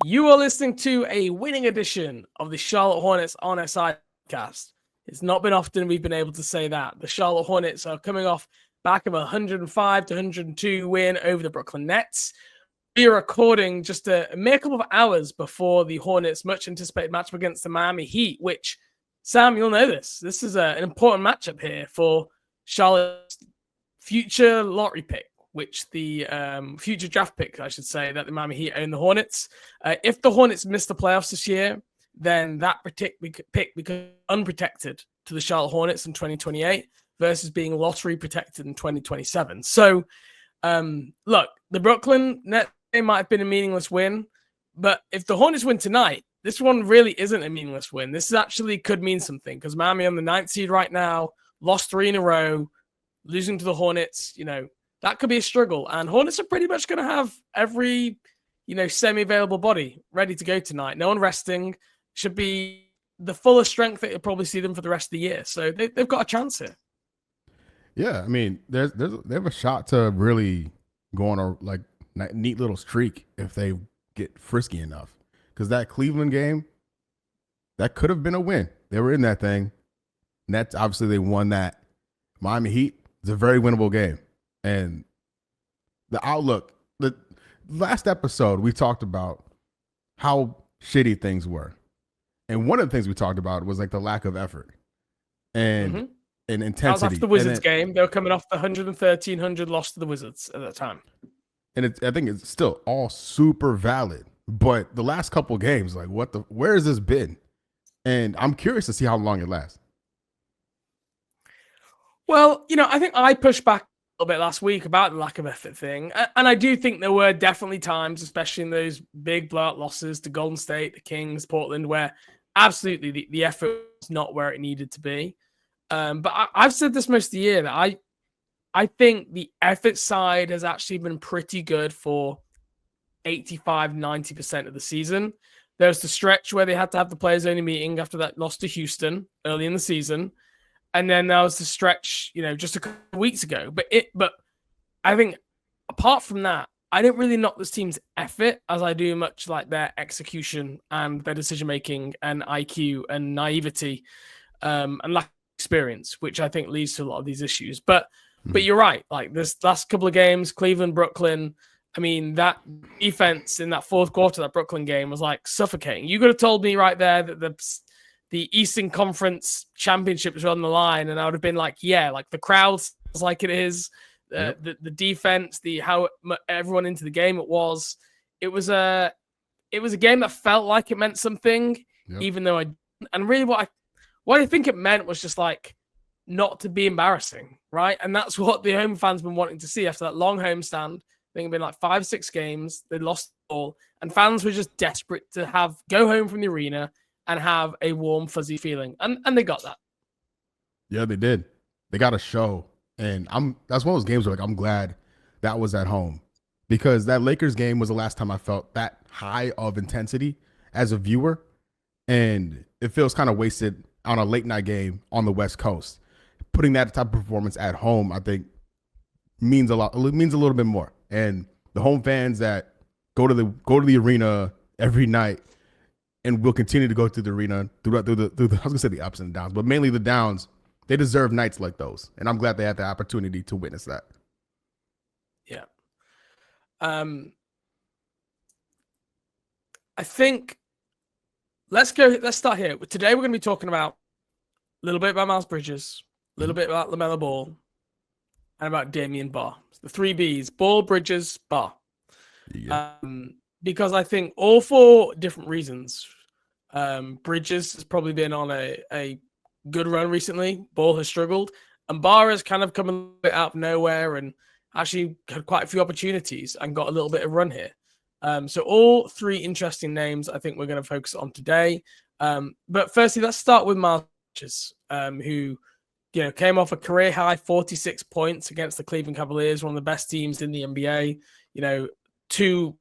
You are listening to a winning edition of the Charlotte Hornets on SI podcast. It's not been often we've been able to say that. The Charlotte Hornets are coming off back of a 105 to 102 win over the Brooklyn Nets. We are recording just a mere couple of hours before the Hornets' much anticipated matchup against the Miami Heat, which, Sam, you'll know this. This is an important matchup here for Charlotte's future lottery pick, which the future draft pick, I should say, that the Miami Heat own the Hornets. If the Hornets miss the playoffs this year, then that pick becomes unprotected to the Charlotte Hornets in 2028 versus being lottery protected in 2027. So, look, the Brooklyn Nets might have been a meaningless win, but if the Hornets win tonight, this one really isn't a meaningless win. This actually could mean something because Miami on the 9th seed right now, lost 3 in a row, losing to the Hornets, that could be a struggle. And Hornets are pretty much going to have every, semi-available body ready to go tonight. No one resting. Should be the fullest strength that you'll probably see them for the rest of the year. So they've got a chance here. Yeah, I mean, they have a shot to really go on a neat little streak if they get frisky enough. Because that Cleveland game, that could have been a win. They were in that thing. Nets, obviously, they won that. Miami Heat, it's a very winnable game. And the outlook, the last episode, we talked about how shitty things were. And one of the things we talked about was like the lack of effort and intensity. That was after the Wizards game. They were coming off the 113-100 loss to the Wizards at that time. And I think it's still all super valid. But the last couple of games, like where has this been? And I'm curious to see how long it lasts. Well, I think I pushed back a little bit last week about the lack of effort thing. And I do think there were definitely times, especially in those big blowout losses to Golden State, the Kings, Portland, where absolutely the effort was not where it needed to be. But I've said this most of the year that I think the effort side has actually been pretty good for 85-90% of the season. There's the stretch where they had to have the players only meeting after that loss to Houston early in the season. And then there was the stretch, just a couple of weeks ago. But I think apart from that, I don't really knock this team's effort as I do much like their execution and their decision-making and IQ and naivety and lack of experience, which I think leads to a lot of these issues. But you're right. Like this last couple of games, Cleveland, Brooklyn, I mean, that defense in that fourth quarter, that Brooklyn game was like suffocating. You could have told me right there that the Eastern Conference Championship was on the line, and I would have been like, yeah, like the crowd was like it is, the defense, how everyone into the game it was a game that felt like it meant something, even though and really what I think it meant was just like not to be embarrassing, right? And that's what the home fans been wanting to see after that long homestand. I think it'd been like 5-6 games. They lost all, and fans were just desperate to go home from the arena and have a warm, fuzzy feeling. And they got that. Yeah, they did. They got a show. And that's one of those games where I'm glad that was at home. Because that Lakers game was the last time I felt that high of intensity as a viewer. And it feels kind of wasted on a late night game on the West Coast. Putting that type of performance at home, I think, means a lot. It means a little bit more. And the home fans that go to the arena every night and will continue to go through the arena through the I was gonna say the ups and downs, but mainly the downs. They deserve nights like those, and I'm glad they had the opportunity to witness that. Yeah, I think let's start here. Today we're going to be talking about a little bit about Miles Bridges, a little bit about Lamelo Ball, and about Damian Baugh. The 3 Bs: Ball, Bridges, Baugh. Yeah. Because I think all for different reasons. Bridges has probably been on a good run recently. Ball has struggled. And Baugh has kind of come a bit out of nowhere and actually had quite a few opportunities and got a little bit of run here. So all 3 interesting names I think we're going to focus on today. But firstly, let's start with Miles Bridges, who came off a career-high 46 points against the Cleveland Cavaliers, one of the best teams in the NBA. 2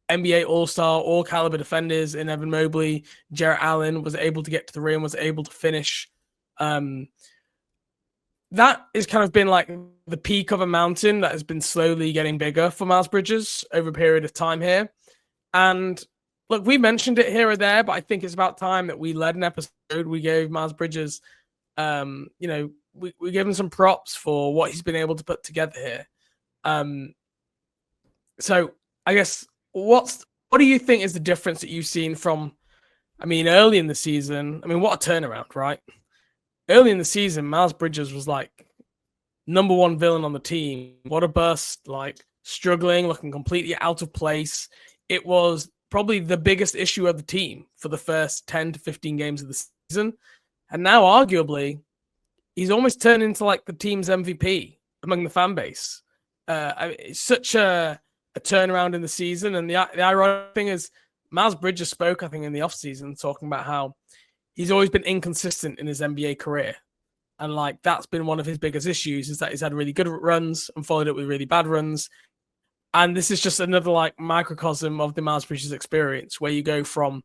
NBA All-Star, all-caliber defenders in Evan Mobley. Jarrett Allen was able to get to the rim, was able to finish. That has kind of been like the peak of a mountain that has been slowly getting bigger for Miles Bridges over a period of time here. And look, we mentioned it here or there, but I think it's about time that we led an episode. We gave Miles Bridges, we gave him some props for what he's been able to put together here. So I guess what do you think is the difference that you've seen from, early in the season? What a turnaround, right? Early in the season, Miles Bridges was like number one villain on the team. What a burst, like struggling, looking completely out of place. It was probably the biggest issue of the team for the first 10 to 15 games of the season. And now, arguably, he's almost turned into like the team's MVP among the fan base. It's such a turnaround in the season. And the ironic thing is, Miles Bridges spoke, I think, in the offseason, talking about how he's always been inconsistent in his NBA career. And like that's been one of his biggest issues, is that he's had really good runs and followed it with really bad runs. And this is just another like microcosm of the Miles Bridges experience, where you go from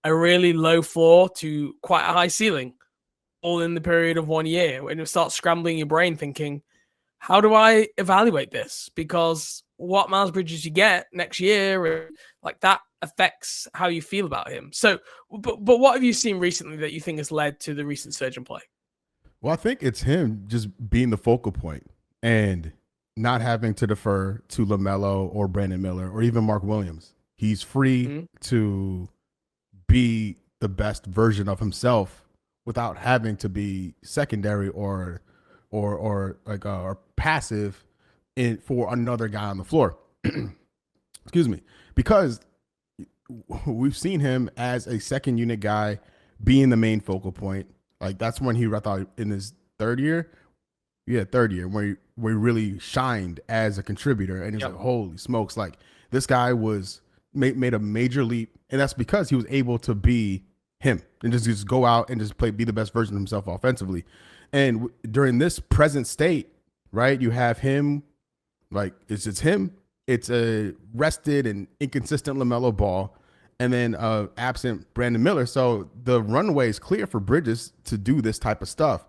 a really low floor to quite a high ceiling, all in the period of 1 year. When you start scrambling your brain thinking, how do I evaluate this? Because what Miles Bridges you get next year, like that affects how you feel about him. So, but what have you seen recently that you think has led to the recent surge in play? Well, I think it's him just being the focal point and not having to defer to Lamelo or Brandon Miller or even Mark Williams. He's free to be the best version of himself without having to be secondary or passive for another guy on the floor. Excuse me. Because we've seen him as a second unit guy being the main focal point. Like that's when I thought in his third year, where he really shined as a contributor. And he's like, holy smokes, like this guy was made a major leap. And that's because he was able to be him and just go out and just be the best version of himself offensively. And during this present state, right, you have him, like it's him. It's a rested and inconsistent Lamelo Ball, and then absent Brandon Miller. So the runway is clear for Bridges to do this type of stuff.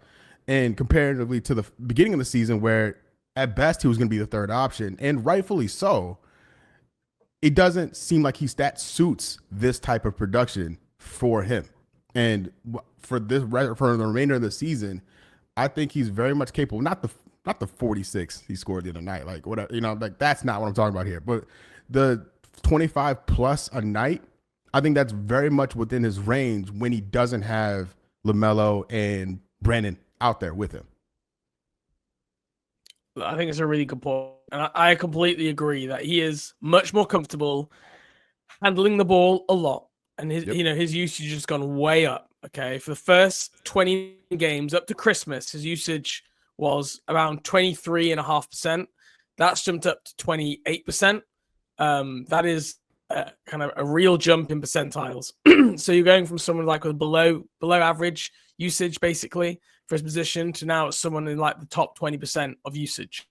And comparatively to the beginning of the season, where at best he was going to be the third option, and rightfully so, it doesn't seem like that suits this type of production for him. And for the remainder of the season, I think he's very much capable. Not the 46 he scored the other night, like whatever, like that's not what I'm talking about here. But the 25 plus a night, I think that's very much within his range when he doesn't have LaMelo and Brandon out there with him. I think it's a really good point. And I completely agree that he is much more comfortable handling the ball a lot. And his usage has gone way up. Okay. For the first 20 games up to Christmas, his usage was around 23.5%. That's jumped up to 28%. That is kind of a real jump in percentiles. So you're going from someone like with below average usage, basically, for his position, to now it's someone in like the top 20% of usage.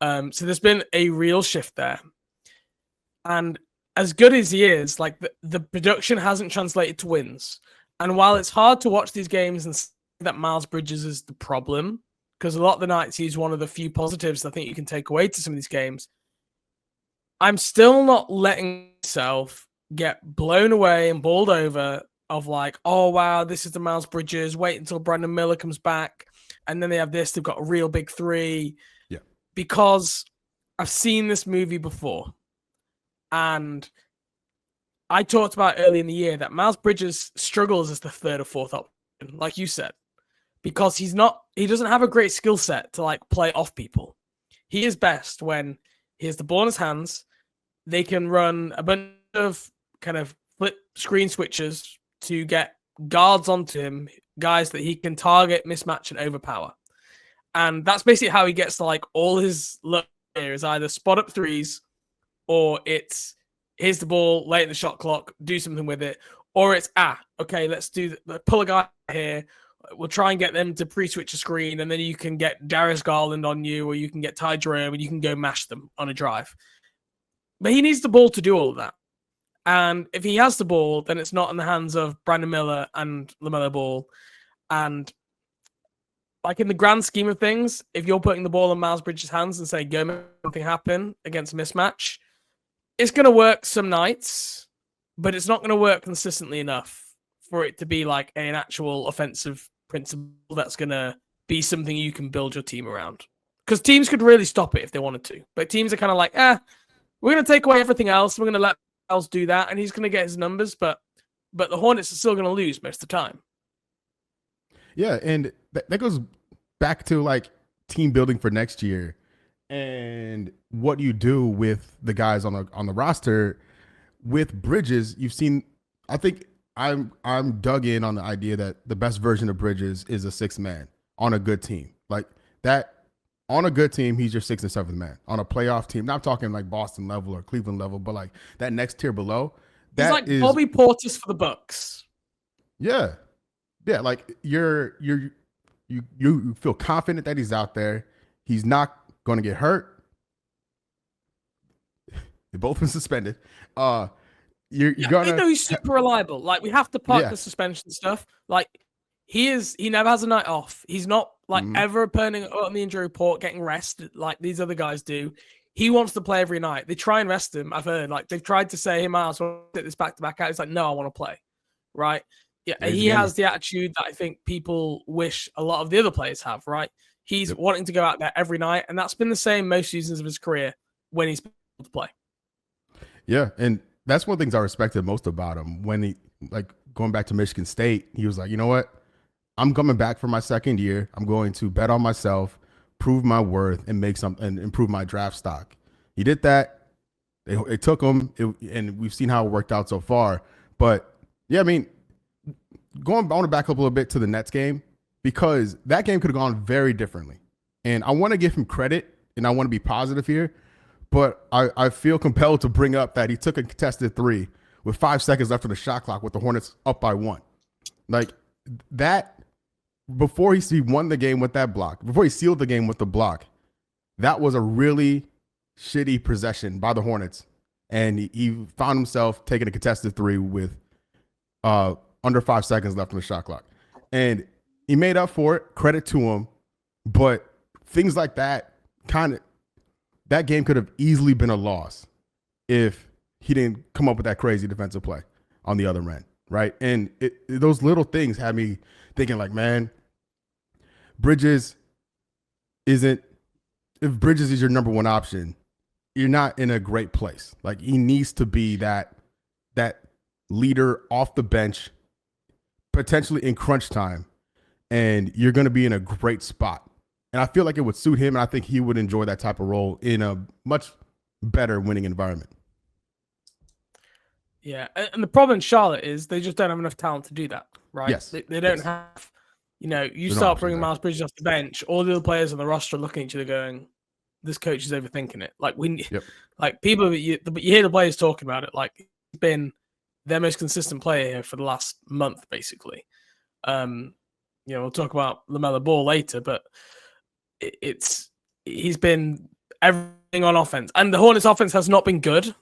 So there's been a real shift there. And as good as he is, like the production hasn't translated to wins. And while it's hard to watch these games and see that Miles Bridges is the problem, because a lot of the nights he's one of the few positives I think you can take away to some of these games, I'm still not letting myself get blown away and bowled over of like, oh, wow, this is the Miles Bridges. Wait until Brandon Miller comes back. And then they have this. They've got a real big three. Yeah. Because I've seen this movie before. And I talked about early in the year that Miles Bridges struggles as the third or fourth option, like you said, because he doesn't have a great skill set to like play off people. He is best when he has the ball in his hands. They can run a bunch of kind of flip screen switches to get guards onto him, guys that he can target, mismatch, and overpower. And that's basically how he gets to like all his luck here, is either spot up threes, or it's here's the ball late in the shot clock, do something with it, or it's okay, let's pull a guy here. We'll try and get them to pre-switch a screen, and then you can get Darius Garland on you, or you can get Ty Jerome, and you can go mash them on a drive. But he needs the ball to do all of that. And if he has the ball, then it's not in the hands of Brandon Miller and LaMelo Ball. And like in the grand scheme of things, if you're putting the ball in Miles Bridges' hands and say, go make something happen against a mismatch, it's going to work some nights. but it's not going to work consistently enough for it to be like an actual offensive principle that's going to be something you can build your team around. Because teams could really stop it if they wanted to, but teams are kind of like, we're going to take away everything else. We're going to let else do that, and he's going to get his numbers, but the Hornets are still going to lose most of the time. Yeah, and that goes back to like team building for next year and what you do with the guys on the roster. With Bridges, you've seen, I think I'm dug in on the idea that the best version of Bridges is a sixth man on a good team. Like that, on a good team, he's your sixth and seventh man. On a playoff team, not talking like Boston level or Cleveland level, but like that next tier below. He's like Bobby Portis for the Bucks. Yeah. Yeah, like you feel confident that he's out there. He's not going to get hurt. They both been suspended. You're gonna. I know he's super reliable. Like we have to park the suspension stuff. Like he never has a night off. He's not like ever turning on the injury report, getting rested like these other guys do. He wants to play every night. They try and rest him. I've heard like they've tried to say, "Hey, Miles, we'll get this back to back out." He's like, "No, I want to play." Right? Yeah, he has the attitude that I think people wish a lot of the other players have. Right? He's wanting to go out there every night, and that's been the same most seasons of his career when he's been able to play. Yeah, and that's one of the things I respected most about him. When he, like, going back to Michigan State, he was like, you know what? I'm coming back for my second year. I'm going to bet on myself, prove my worth, and and improve my draft stock. He did that. It took him, and we've seen how it worked out so far. But yeah, I mean, I want to back up a little bit to the Nets game, because that game could have gone very differently. And I want to give him credit, and I want to be positive here. But I feel compelled to bring up that he took a contested three with 5 seconds left on the shot clock with the Hornets up by 1. Like that, before he won the game with that block, before he sealed the game with the block, that was a really shitty possession by the Hornets. And he found himself taking a contested three with under 5 seconds left on the shot clock. And he made up for it, credit to him. But things like that that game could have easily been a loss if he didn't come up with that crazy defensive play on the other end, right? And those little things had me thinking like, man, if Bridges is your number one option, you're not in a great place. Like he needs to be that leader off the bench, potentially in crunch time, and you're going to be in a great spot. And I feel like it would suit him, and I think he would enjoy that type of role in a much better winning environment. Yeah, and the problem in Charlotte is they just don't have enough talent to do that, right? Yes. They don't have, you start bringing Miles Bridges off the bench, all the other players on the roster are looking at each other going, this coach is overthinking it. Like, like people, you hear the players talking about it, like he's been their most consistent player here for the last month, basically. We'll talk about Lamelo Ball later, but he's been everything on offense, and the Hornets offense has not been good.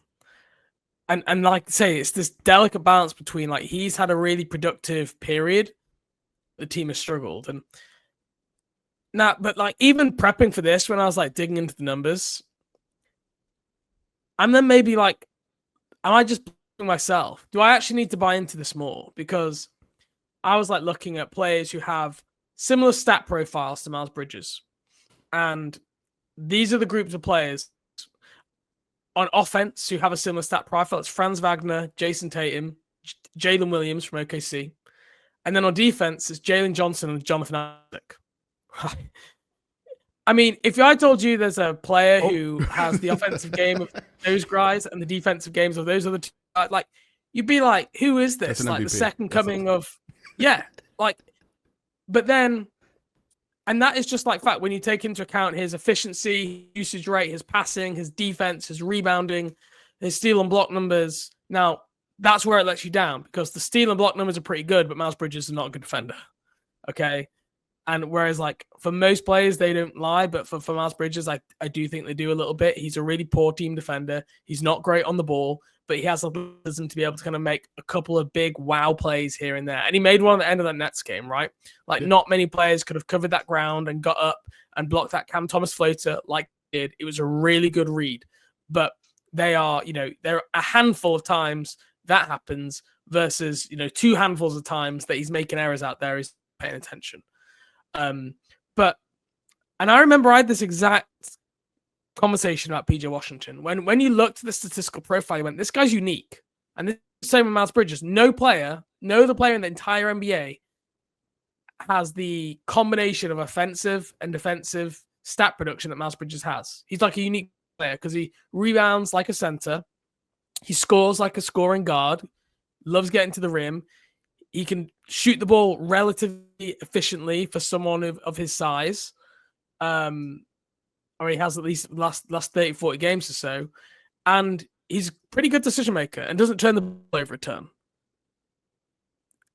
And like I say, it's this delicate balance between like he's had a really productive period, the team has struggled, and now, but like even prepping for this, when I was like digging into the numbers, and then maybe like, am I just blaming myself? Do I actually need to buy into this more? Because I was like looking at players who have similar stat profiles to Miles Bridges. And these are the groups of players on offense who have a similar stat profile. It's Franz Wagner, Jason Tatum, Jalen Williams from OKC. And then on defense, it's Jalen Johnson and Jonathan Isaac. I mean, if I told you there's a player who has the offensive game of those guys and the defensive games of those other two, like, you'd be like, who is this? Like MVP. The second coming of, but then, and that is just like fact when you take into account his efficiency, usage rate, his passing, his defense, his rebounding, his steal and block numbers. Now, that's where it lets you down because the steal and block numbers are pretty good, but Miles Bridges is not a good defender. Okay. And whereas like for most players, they don't lie, but for Miles Bridges, I do think they do a little bit. He's a really poor team defender. He's not great on the ball, but he has athleticism to be able to kind of make a couple of big wow plays here and there. And he made one at the end of that Nets game, right? Like not many players could have covered that ground and got up and blocked that Cam Thomas floater like he did. It was a really good read, but they are, there are a handful of times that happens versus, two handfuls of times that he's making errors out there, he's paying attention. And I remember I had this exact conversation about PJ Washington. When you looked at the statistical profile, you went, this guy's unique. And the same with Miles Bridges. No other player in the entire NBA has the combination of offensive and defensive stat production that Miles Bridges has. He's like a unique player because he rebounds like a center. He scores like a scoring guard, loves getting to the rim. He can shoot the ball relatively efficiently for someone of his size. Or he has at least last 30, 40 games or so. And he's a pretty good decision maker and doesn't turn the ball over a ton.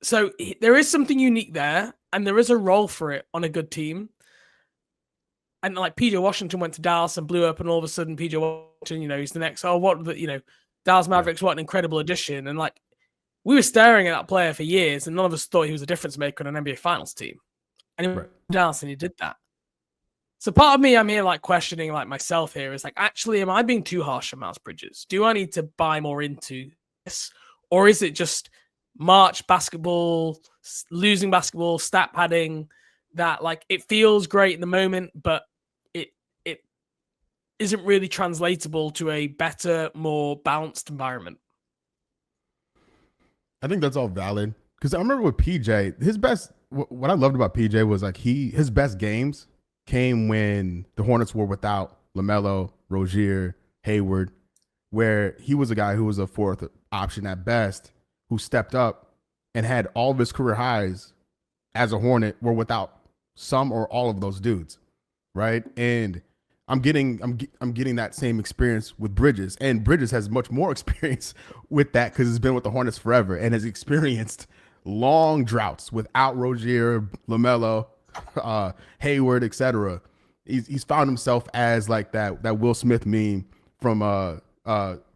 So there is something unique there, and there is a role for it on a good team. And like PJ Washington went to Dallas and blew up, and all of a sudden PJ Washington, he's the next. Dallas Mavericks, what an incredible addition! And like we were staring at that player for years, and none of us thought he was a difference maker on an NBA Finals team. And he went to Dallas, and he did that. So part of me, I'm here like questioning like myself here is like, actually, am I being too harsh on Miles Bridges? Do I need to buy more into this, or is it just March basketball, losing basketball, stat padding that like it feels great in the moment, but it isn't really translatable to a better, more balanced environment? I think that's all valid because I remember with PJ, what I loved about PJ was like his best games came when the Hornets were without LaMelo, Rozier, Hayward, where he was a guy who was a fourth option at best, who stepped up and had all of his career highs as a Hornet were without some or all of those dudes, right? And I'm getting that same experience with Bridges, and Bridges has much more experience with that because he's been with the Hornets forever and has experienced long droughts without Rozier, LaMelo, Hayward, etc. He's found himself as like that Will Smith meme from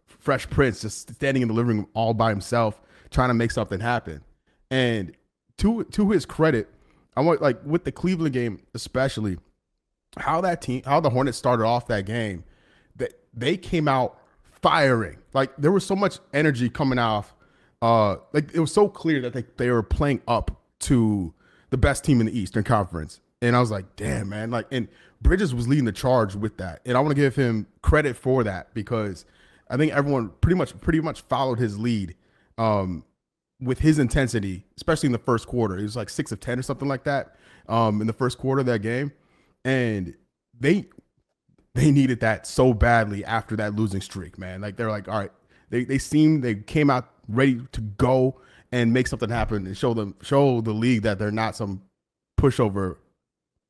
Fresh Prince, just standing in the living room all by himself, trying to make something happen. And to his credit, I want like with the Cleveland game especially, how the Hornets started off that game, that they came out firing. Like there was so much energy coming off. Like it was so clear that they were playing up to the best team in the Eastern Conference. And I was like, damn, man. Like, and Bridges was leading the charge with that. And I want to give him credit for that because I think everyone pretty much followed his lead with his intensity, especially in the first quarter. He was like 6 of 10 or something like that in the first quarter of that game. And they needed that so badly after that losing streak, man. Like they're like, all right, they came out ready to go and make something happen and show the league that they're not some pushover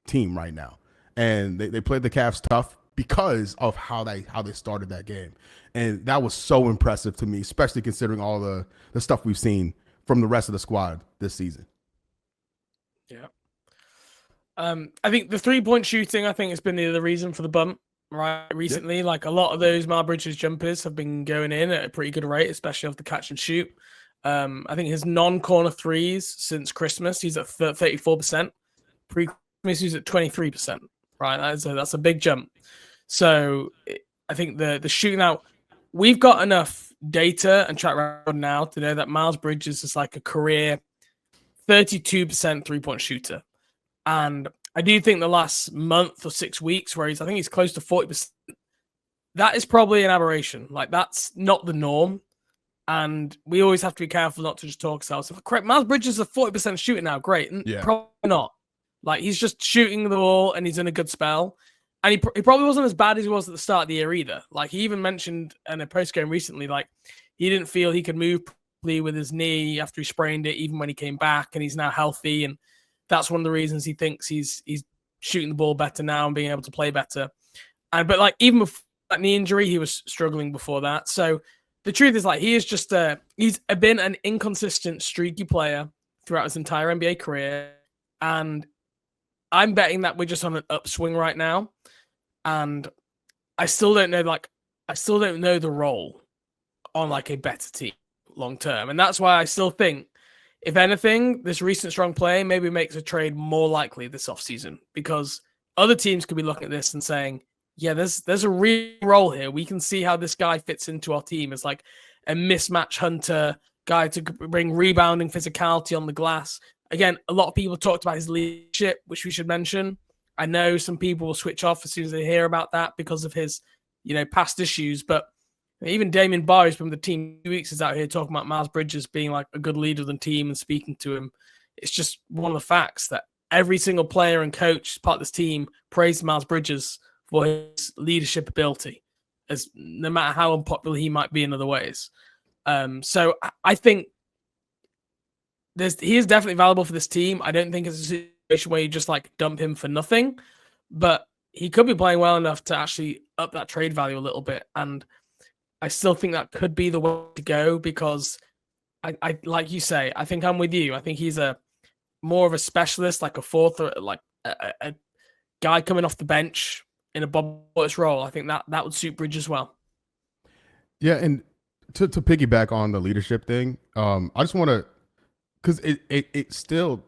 team right now. And they played the Cavs tough because of how they started that game. And that was so impressive to me, especially considering all the stuff we've seen from the rest of the squad this season. Yeah. I think the 3-point shooting, I think, has been the reason for the bump, right? Recently, yeah. Like a lot of those Miles Bridges jumpers have been going in at a pretty good rate, especially off the catch and shoot. I think his non-corner threes since Christmas, he's at 34%. Pre-Christmas, he's at 23%. Right, that's a big jump. So I think the shooting out, we've got enough data and track record now to know that Miles Bridges is like a career 32% 3-point shooter. And I do think the last month or 6 weeks where I think he's close to 40%, that is probably an aberration. Like that's not the norm. And we always have to be careful not to just talk ourselves. Correct, Miles Bridges is a 40% shooter now. Great. Yeah. Probably not. Like he's just shooting the ball and he's in a good spell. And he probably wasn't as bad as he was at the start of the year either. Like he even mentioned in a post game recently, like he didn't feel he could move properly with his knee after he sprained it, even when he came back, and he's now healthy. And that's one of the reasons he thinks he's shooting the ball better now and being able to play better. But like even before that knee injury, he was struggling before that. So the truth is like he is just he's been an inconsistent, streaky player throughout his entire NBA career. And I'm betting that we're just on an upswing right now. And I still don't know the role on like a better team long term. And that's why I still think, if anything, this recent strong play maybe makes a trade more likely this offseason, because other teams could be looking at this and saying, yeah, there's a real role here. We can see how this guy fits into our team as like a mismatch hunter, guy to bring rebounding physicality on the glass. Again, a lot of people talked about his leadership, which we should mention. I know some people will switch off as soon as they hear about that because of his, past issues. But even Damian Baugh, who's from the team 2 weeks, is out here talking about Miles Bridges being like a good leader of the team and speaking to him. It's just one of the facts that every single player and coach part of this team praised Miles Bridges for his leadership ability, as no matter how unpopular he might be in other ways. So I think he is definitely valuable for this team. I don't think it's a situation where you just like dump him for nothing, but he could be playing well enough to actually up that trade value a little bit. And I still think that could be the way to go because I like you say, I think I'm with you. I think he's more of a specialist, like a fourth or like a guy coming off the bench in a Bob Portis role. I think that would suit Bridges well. Yeah, and to piggyback on the leadership thing, I just want to, because it still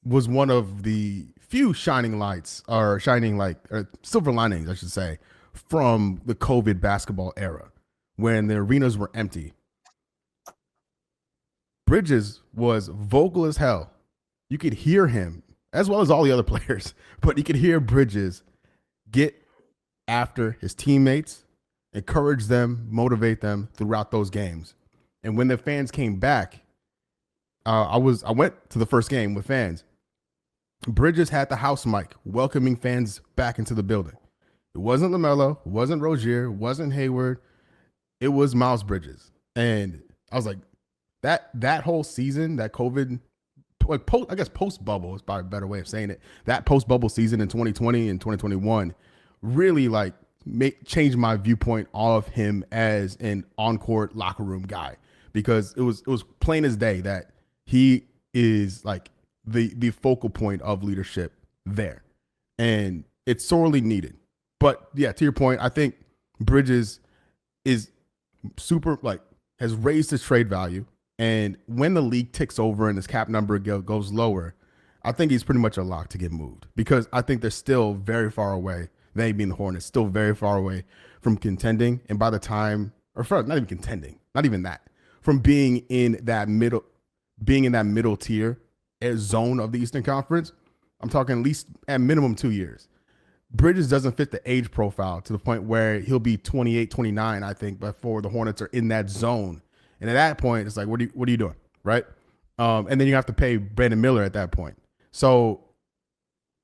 was one of the few shining lights or silver linings, I should say, from the COVID basketball era when the arenas were empty. Bridges was vocal as hell. You could hear him as well as all the other players, but you could hear Bridges get after his teammates, encourage them, motivate them throughout those games. And when the fans came back, I went to the first game with fans. Bridges had the house mic welcoming fans back into the building. It wasn't Lamelo, it wasn't Rozier, it wasn't Hayward. It was Miles Bridges. And I was like, that whole season, that COVID, like post bubble is probably a better way of saying it. That post bubble season in 2020 and 2021 really like changed my viewpoint of him as an on-court locker room guy, because it was plain as day that he is like the focal point of leadership there, and it's sorely needed. But yeah, to your point, I think Bridges is super, like, has raised his trade value. And when the league ticks over and his cap number goes lower, I think he's pretty much a lock to get moved, because I think they're still very far away. They being the Hornets, still very far away from contending. And by the time, not even contending, not even that, from being in that middle tier zone of the Eastern Conference, I'm talking at least at minimum 2 years. Bridges doesn't fit the age profile to the point where he'll be 28, 29, I think, before the Hornets are in that zone. And at that point, it's like, what are you doing, right? And then you have to pay Brandon Miller at that point. So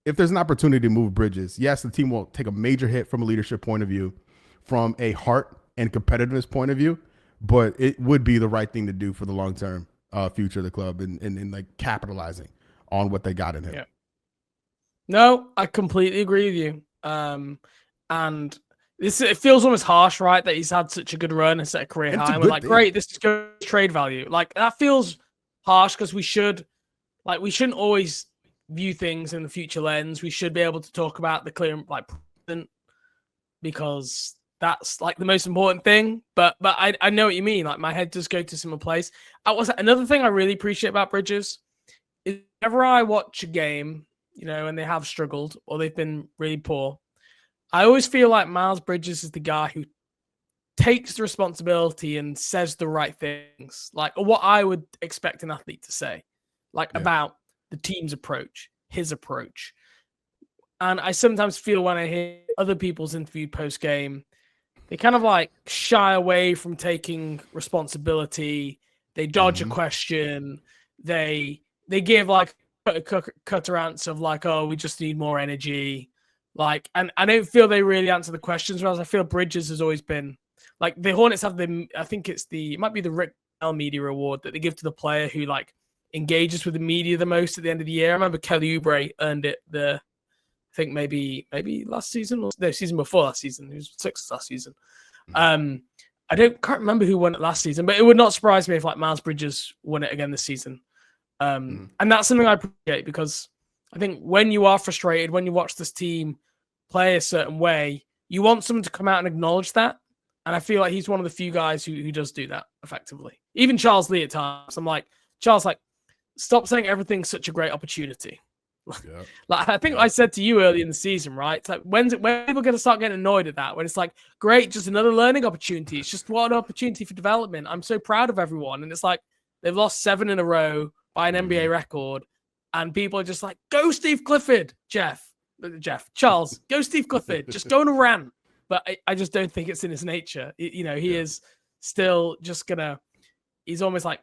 if there's an opportunity to move Bridges, yes, the team will take a major hit from a leadership point of view, from a heart and competitiveness point of view, but it would be the right thing to do for the long-term future of the club and like capitalizing on what they got in him. Yeah. No, I completely agree with you. And it feels almost harsh, right, that he's had such a good run and set a career high. And we're like, great, this is good trade value. Like, that feels harsh because we shouldn't always view things in the future lens. We should be able to talk about the clear, like, present, because that's like the most important thing. But I know what you mean. Like, my head does go to a similar place. Another thing I really appreciate about Bridges is whenever I watch a game, and they have struggled or they've been really poor, I always feel like Miles Bridges is the guy who takes the responsibility and says the right things, like what I would expect an athlete to say, about the team's approach, his approach. And I sometimes feel when I hear other people's interview post game, they kind of like shy away from taking responsibility. They dodge a question. They give like a cutter answer of like, oh, we just need more energy. Like, and I don't feel they really answer the questions. Whereas I feel Bridges has always been like, the Hornets have I think it might be the Rick Bell Media Award that they give to the player who like engages with the media the most at the end of the year. I remember Kelly Oubre earned it I think maybe last season or no, season before last season. He was sixth last season. I can't remember who won it last season, but it would not surprise me if like Miles Bridges won it again this season. And that's something I appreciate, because I think when you are frustrated, when you watch this team play a certain way, you want someone to come out and acknowledge that. And I feel like he's one of the few guys who does do that effectively. Even Charles Lee at times. I'm like, Charles, like, stop saying everything's such a great opportunity. Yeah. Like I think Yeah. I said to you early in the season, right? It's like when people going to start getting annoyed at that? When it's like, great, just another learning opportunity. It's just what an opportunity for development. I'm so proud of everyone, and it's like they've lost 7 in a row by an NBA record, and people are just like, go Steve Clifford, Charles, go Steve Clifford, just go on a rant. But I just don't think it's in his nature. He is still just gonna. He's almost like,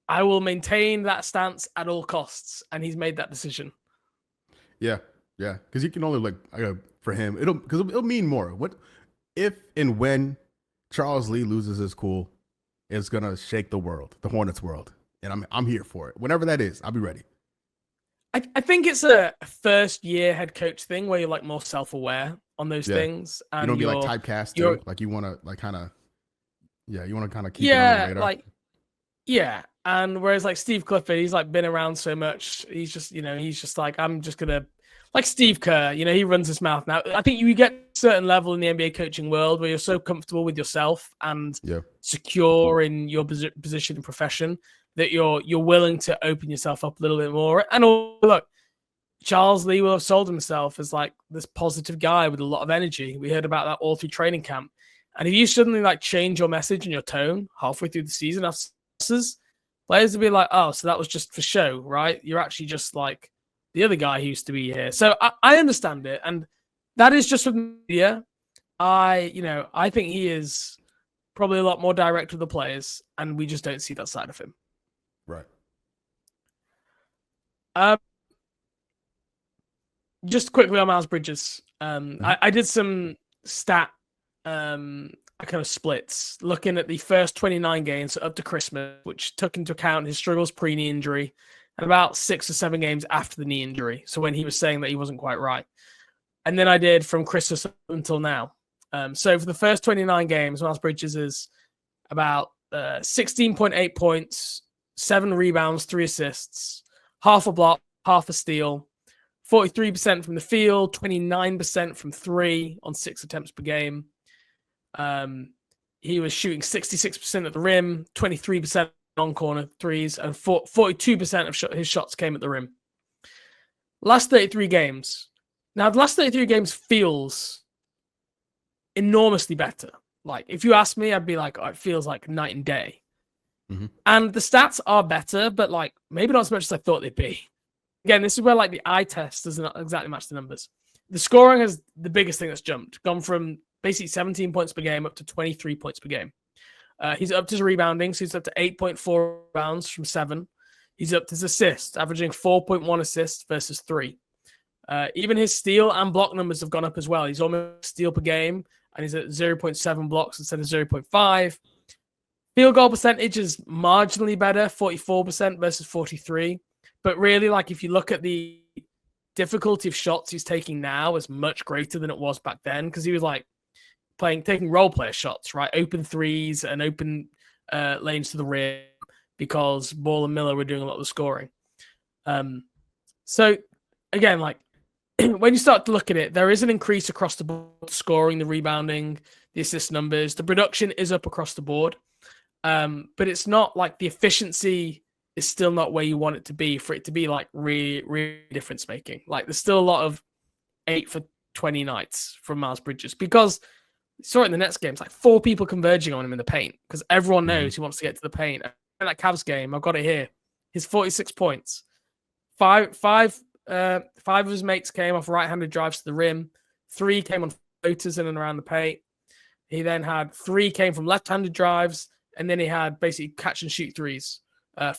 I will maintain that stance at all costs, and he's made that decision. Yeah, yeah, because you can only for him, it'll mean more. What if and when Charles Lee loses his cool, it's gonna shake the world, the Hornets world, and I'm here for it. Whenever that is, I'll be ready. I think it's a first year head coach thing where you're like more self aware on those things, and you don't be like typecast too. Like you want to like kind of you want to kind of keep it under the radar. And whereas like Steve Clifford, he's like been around so much, he's just like, I'm just gonna, like Steve Kerr, he runs his mouth now. I think you get a certain level in the NBA coaching world where you're so comfortable with yourself and secure in your position and profession that you're willing to open yourself up a little bit more. And look, Charles Lee will have sold himself as like this positive guy with a lot of energy. We heard about that all through training camp. And if you suddenly like change your message and your tone halfway through the season after players will be like, oh, so that was just for show, right? You're actually just like the other guy who used to be here. So I understand it. And that is just with media. I think he is probably a lot more direct with the players, and we just don't see that side of him. Right. Just quickly on Miles Bridges. I did some stat kind of splits looking at the first 29 games up to Christmas, which took into account his struggles pre-knee injury and about 6 or 7 games after the knee injury. So when he was saying that he wasn't quite right. And then I did from Christmas until now. So for the first 29 games, Miles Bridges is about 16.8 points, 7 rebounds, 3 assists, half a block, half a steal, 43% from the field, 29% from 3 on 6 attempts per game. He was shooting 66% at the rim, 23% on corner threes, and 42% of his shots came at the rim. Last 33 games. Now, the last 33 games feels enormously better. Like, if you ask me, I'd be like, oh, it feels like night and day. Mm-hmm. And the stats are better, but like maybe not as much as I thought they'd be. Again, this is where like the eye test doesn't exactly match the numbers. The scoring is the biggest thing that's jumped, gone from basically 17 points per game up to 23 points per game. He's upped his rebounding, so he's up to 8.4 rebounds from 7. He's upped his assists, averaging 4.1 assists versus 3. Even his steal and block numbers have gone up as well. He's almost steal per game, and he's at 0.7 blocks instead of 0.5. Field goal percentage is marginally better, 44% versus 43. But really, like if you look at the difficulty of shots he's taking now is much greater than it was back then, because he was like taking role player shots, right? Open threes and open lanes to the rim because Ball and Miller were doing a lot of the scoring. So again, like when you start to look at it, there is an increase across the board, scoring, the rebounding, the assist numbers. The production is up across the board. But it's not like the efficiency is still not where you want it to be for it to be like really difference making. Like there's still a lot of 8 for 20 nights from Miles Bridges because you saw it in the Nets game. It's like 4 people converging on him in the paint because everyone knows he wants to get to the paint. In that Cavs game, I've got it here. His 46 points. Five of his mates came off right-handed drives to the rim. 3 came on floaters in and around the paint. He then had 3 came from left-handed drives, and then he had basically catch and shoot threes,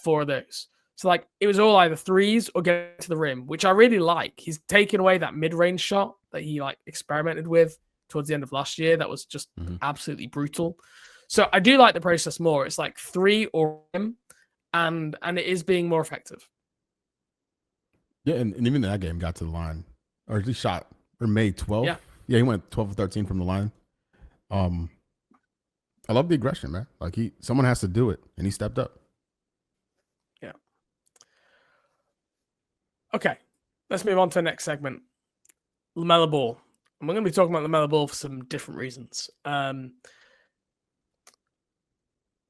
4 of those. So like it was all either threes or get to the rim, which I really like. He's taken away that mid-range shot that he like experimented with towards the end of last year. That was just absolutely brutal. So I do like the process more. It's like 3 or rim, and it is being more effective. Yeah, and even that game got to the line, or at least shot, or made 12. Yeah, he went 12 of 13 from the line. I love the aggression, man. Like someone has to do it, and he stepped up. Yeah. Okay, let's move on to the next segment. Lamelo Ball. And we're going to be talking about Lamelo Ball for some different reasons.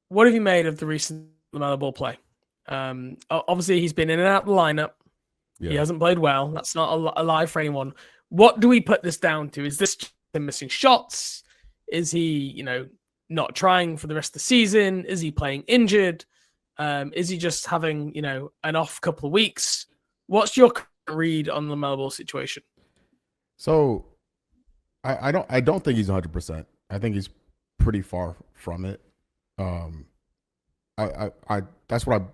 What have you made of the recent Lamelo Ball play? Obviously, he's been in and out of the lineup. He hasn't played well. That's not a lie for anyone. What do we put this down to? Is this him missing shots? Is he, not trying for the rest of the season? Is he playing injured? Is he just having, an off couple of weeks? What's your read on the Lamelo Ball situation? So I don't think he's 100%. I think he's pretty far from it. I that's what I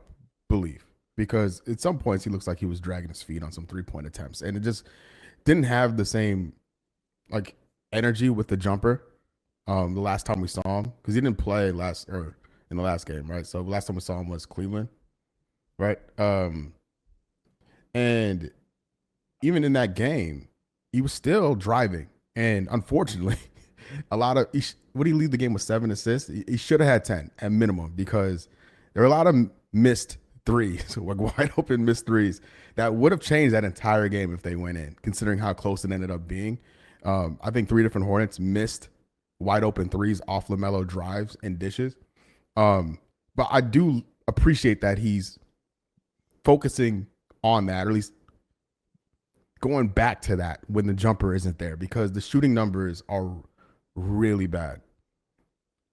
believe, because at some points he looks like he was dragging his feet on some 3-point attempts, and it just didn't have the same like energy with the jumper. The last time we saw him, because he didn't play in the last game, right? So the last time we saw him was Cleveland, right? And even in that game, he was still driving, and unfortunately, what did he lead the game with 7 assists? He should have had 10 at minimum, because there were a lot of missed threes, like wide open missed threes, that would have changed that entire game if they went in, considering how close it ended up being. I think 3 different Hornets missed wide open threes off LaMelo drives and dishes. But I do appreciate that he's focusing on that, or at least going back to that when the jumper isn't there, because the shooting numbers are really bad.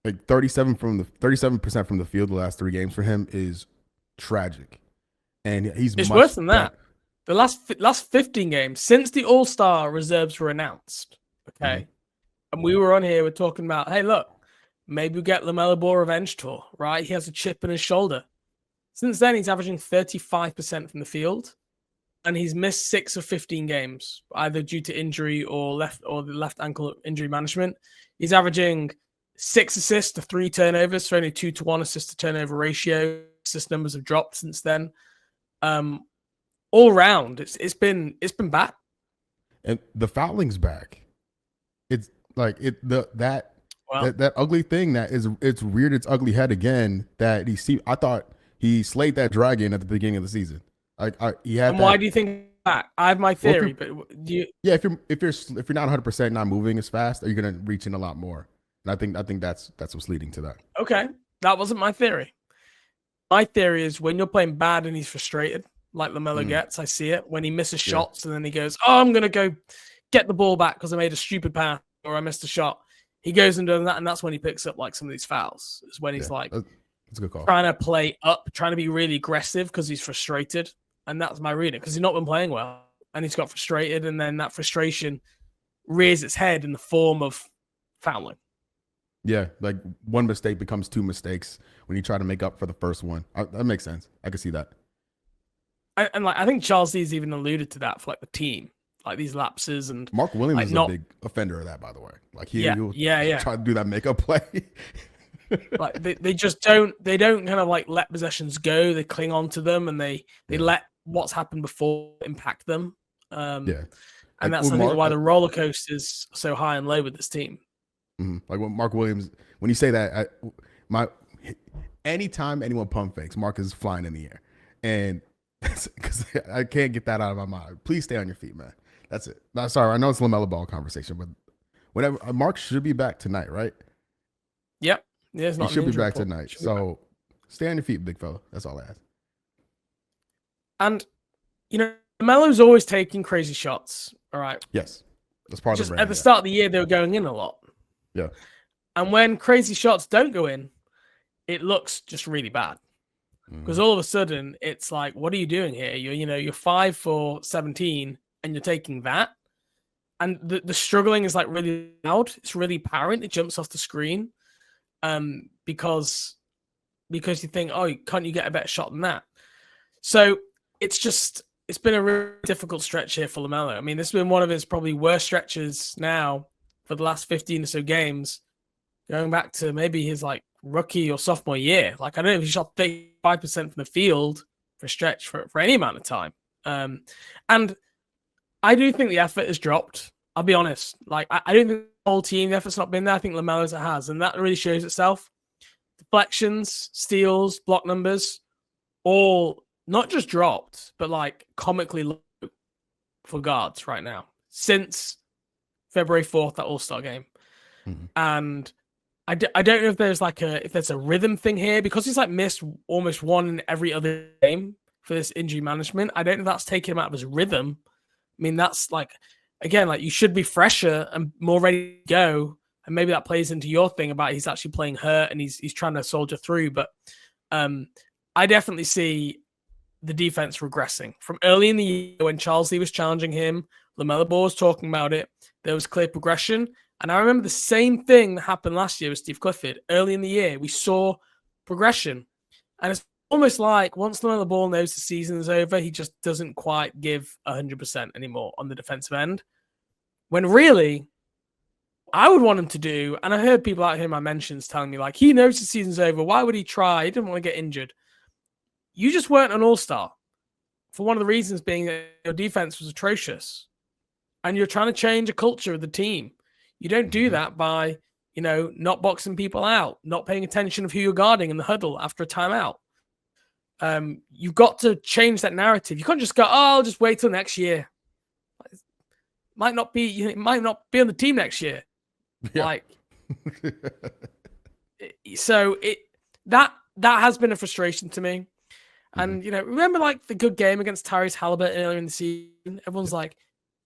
Like 37% from the field the last 3 games for him is tragic. And it's worse than that. The last 15 games since the All-Star reserves were announced. Okay. Mm-hmm. And we were on here, we're talking about, hey, look, maybe we get Lamelo Ball revenge tour, right? He has a chip in his shoulder. Since then, he's averaging 35% from the field, and he's missed 6 of 15 games, either due to injury or the left ankle injury management. He's averaging 6 assists to 3 turnovers, so only 2-to-1 assist to turnover ratio. Assist numbers have dropped since then. All round, it's been bad. And the fouling's back. It's like that ugly thing it's reared its ugly head again. I thought he slayed that dragon at the beginning of the season. He had. And why do you think that? I have my theory, but do you? Yeah, if you're not 100% not moving as fast, are you going to reach in a lot more? And I think that's what's leading to that. Okay, that wasn't my theory. My theory is when you're playing bad and he's frustrated, like LaMelo gets, I see it when he misses shots and then he goes, "Oh, I'm going to go get the ball back because I made a stupid pass or I missed a shot." He goes and does that, and that's when he picks up like some of these fouls. Is when he's like, that's a good call, trying to play up, trying to be really aggressive because he's frustrated, and that's my reading, because he's not been playing well and he's got frustrated, and then that frustration rears its head in the form of fouling. Yeah, like one mistake becomes 2 mistakes when you try to make up for the first one. That makes sense. I can see that. I think Charles D's even alluded to that for like the team, like these lapses, and Mark Williams is a big offender of that, by the way. Like he'll try to do that makeup play. Like they just don't kind of like let possessions go. They cling on to them, and they let what's happened before impact them. And that's I think why the roller coaster is so high and low with this team. Mm-hmm. Like when Mark Williams, when you say that, anytime anyone pump fakes, Mark is flying in the air, and because I can't get that out of my mind. Please stay on your feet, man. That's it. No, sorry, I know it's Lamelo Ball conversation, but whatever. Mark should be back tonight, right? Yep. Yeah, he should be back tonight. So stay on your feet, big fella. That's all I ask. And Melo's always taking crazy shots. All right. Yes, that's part of the brand. At the start of the year, they were going in a lot. Yeah. And when crazy shots don't go in, it looks just really bad. Because all of a sudden, it's like, what are you doing here? You're 5 for 17, and you're taking that. And the struggling is like really loud. It's really apparent. It jumps off the screen. Because you think, oh, can't you get a better shot than that? So it's been a really difficult stretch here for LaMelo. I mean, this has been one of his probably worst stretches now for the last 15 or so games, going back to maybe his like rookie or sophomore year. Like, I don't know if he shot 35% from the field for a stretch for any amount of time. And I do think the effort has dropped. I'll be honest. Like, I don't think the whole team, the effort's not been there. I think LaMelo's it has. And that really shows itself. Deflections, steals, block numbers, all not just dropped, but like comically low for guards right now since February 4th, that All-Star game. Mm-hmm. And I don't know if there's a rhythm thing here, because he's like missed almost one in every other game for this injury management. I don't know if that's taking him out of his rhythm. I mean, that's like, again, like you should be fresher and more ready to go. And maybe that plays into your thing about he's actually playing hurt and he's trying to soldier through. But I definitely see the defense regressing from early in the year when Charles Lee was challenging him. Lamelo Ball was talking about it. There was clear progression. And I remember the same thing that happened last year with Steve Clifford. Early in the year, we saw progression. And it's almost like once Lamelo Ball knows the season is over, he just doesn't quite give 100% anymore on the defensive end. When really, I would want him to do, and I heard people out here in my mentions telling me, like, he knows the season's over. Why would he try? He didn't want to get injured. You just weren't an all-star for one of the reasons being that your defense was atrocious. And you're trying to change a culture of the team. You don't do that by, not boxing people out, not paying attention of who you're guarding in the huddle after a timeout. You've got to change that narrative. You can't just go, I'll just wait till next year. It might not be on the team next year. Yeah. Like, so that has been a frustration to me. And, remember like the good game against Tyrese Halliburton earlier in the season? Everyone's like,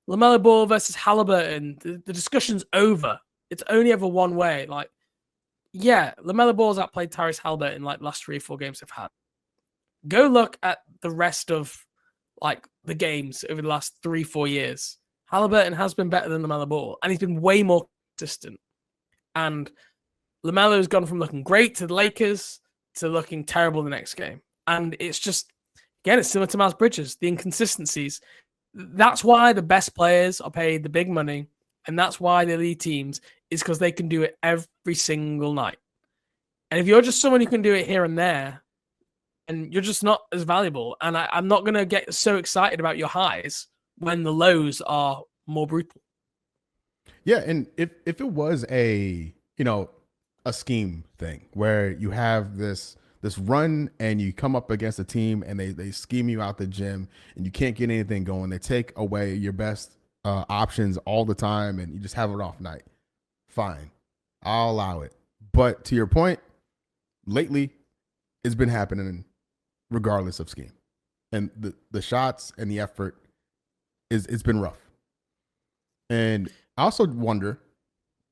Lamelo Ball versus Halliburton, the discussion's over. It's only ever one way. Like, yeah, Lamelo Ball's outplayed Tyrese Halliburton like the last 3 or 4 games they've had. Go look at the rest of like the games over the last 3-4 years. Halliburton has been better than Lamelo Ball, and he's been way more consistent. And LaMelo's gone from looking great to the Lakers to looking terrible the next game. And it's just, again, it's similar to Miles Bridges, the inconsistencies. That's why the best players are paid the big money, and that's why they lead teams, is because they can do it every single night. And if you're just someone who can do it here and there, and you're just not as valuable, and I'm not going to get so excited about your highs when the lows are more brutal. Yeah, and if it was a scheme thing where you have this run and you come up against a team and they scheme you out the gym and you can't get anything going. They take away your best options all the time and you just have an off night. Fine. I'll allow it. But to your point, lately it's been happening regardless of scheme. And the shots and the effort it's been rough. And I also wonder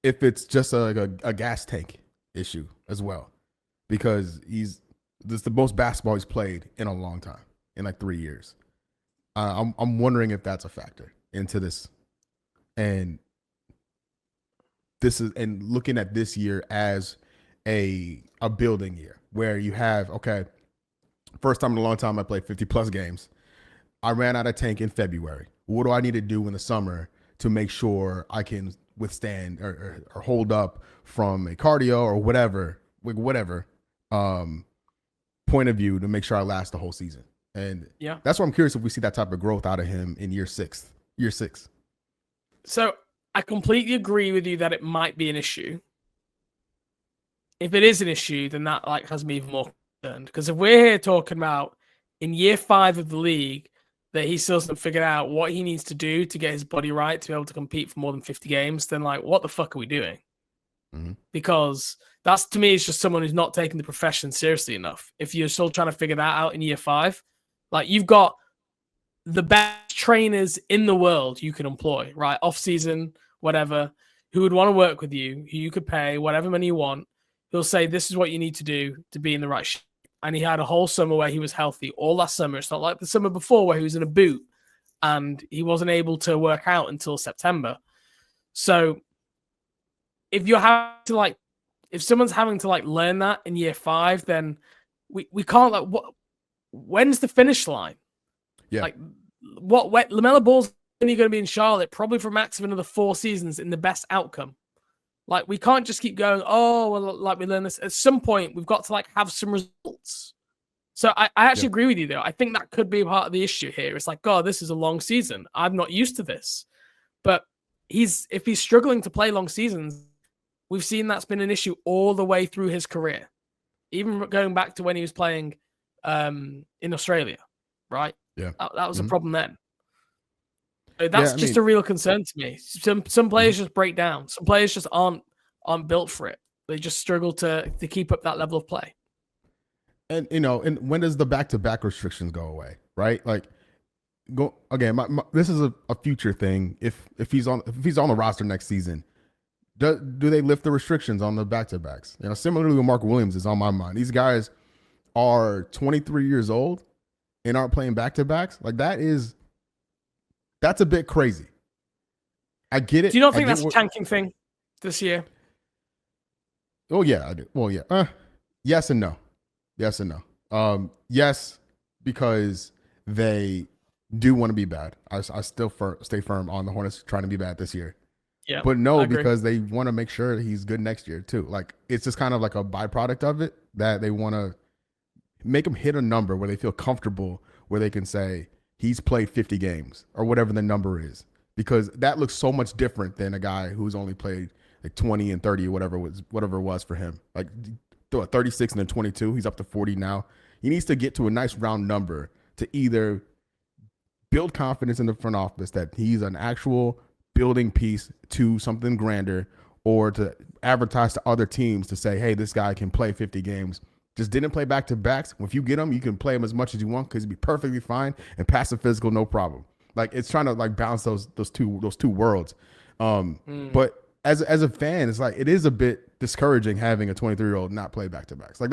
if it's just a gas tank issue as well. Because this is the most basketball he's played in a long time, in like 3 years. I'm wondering if that's a factor into this, and looking at this year as a building year where you have first time in a long time I played 50 plus games. I ran out of tank in February. What do I need to do in the summer to make sure I can withstand or hold up from a cardio or whatever point of view to make sure I last the whole season. And that's why I'm curious if we see that type of growth out of him in year six. So I completely agree with you that it might be an issue. If it is an issue, then that has me even more concerned. Because if we're here talking about in year 5 of the league that he still hasn't figured out what he needs to do to get his body right to be able to compete for more than 50 games, then what the fuck are we doing? Mm-hmm. Because that's, to me, it's just someone who's not taking the profession seriously enough. If you're still trying to figure that out in year 5, you've got the best trainers in the world you can employ, right? Off season, whatever, who would want to work with you, who you could pay whatever money you want. He'll say, this is what you need to do to be in the right shape. And he had a whole summer where he was healthy all last summer. It's not like the summer before where he was in a boot and he wasn't able to work out until September. So if you're having to if someone's having to learn that in year 5, then we can't when's the finish line? Yeah. Lamelo Ball's only going to be in Charlotte probably for a max of another 4 seasons in the best outcome. We can't just keep going, we learn this. At some point, we've got to have some results. So I actually agree with you, though. I think that could be part of the issue here. It's God, this is a long season. I'm not used to this. But if he's struggling to play long seasons, we've seen that's been an issue all the way through his career. Even going back to when he was playing in Australia, right? Yeah. That was a problem then. That's just a real concern to me. Some players just break down. Some players just aren't built for it. They just struggle to keep up that level of play. And and when does the back-to-back restrictions go away? Right? Like, go again. This is a future thing. If he's on the roster next season, do they lift the restrictions on the back-to-backs? Similarly with Mark Williams is on my mind. These guys are 23 years old and aren't playing back-to-backs. Like that's a bit crazy. I get it. Do you not think that's a tanking thing this year? Oh yeah, I do. Well, yeah. Yes and no. Yes and no. Yes, because they do want to be bad. I still stay firm on the Hornets trying to be bad this year. Yeah. But no, because they want to make sure that he's good next year too. Like, it's just kind of like a byproduct of it that they want to make him hit a number where they feel comfortable, where they can say he's played 50 games or whatever the number is, because that looks so much different than a guy who's only played like 20 and 30 or whatever it was for him. Like, 36 and then 22. He's up to 40 now. He needs to get to a nice round number to either build confidence in the front office that he's an actual building piece to something grander, or to advertise to other teams to say, hey, this guy can play 50 games. Just didn't play back-to-backs. If you get him, you can play him as much as you want because he'd be perfectly fine and pass the physical, no problem. Like, it's trying to like balance those two worlds. But as a fan, it's like, it is a bit discouraging having a 23-year-old not play back-to-backs. Like,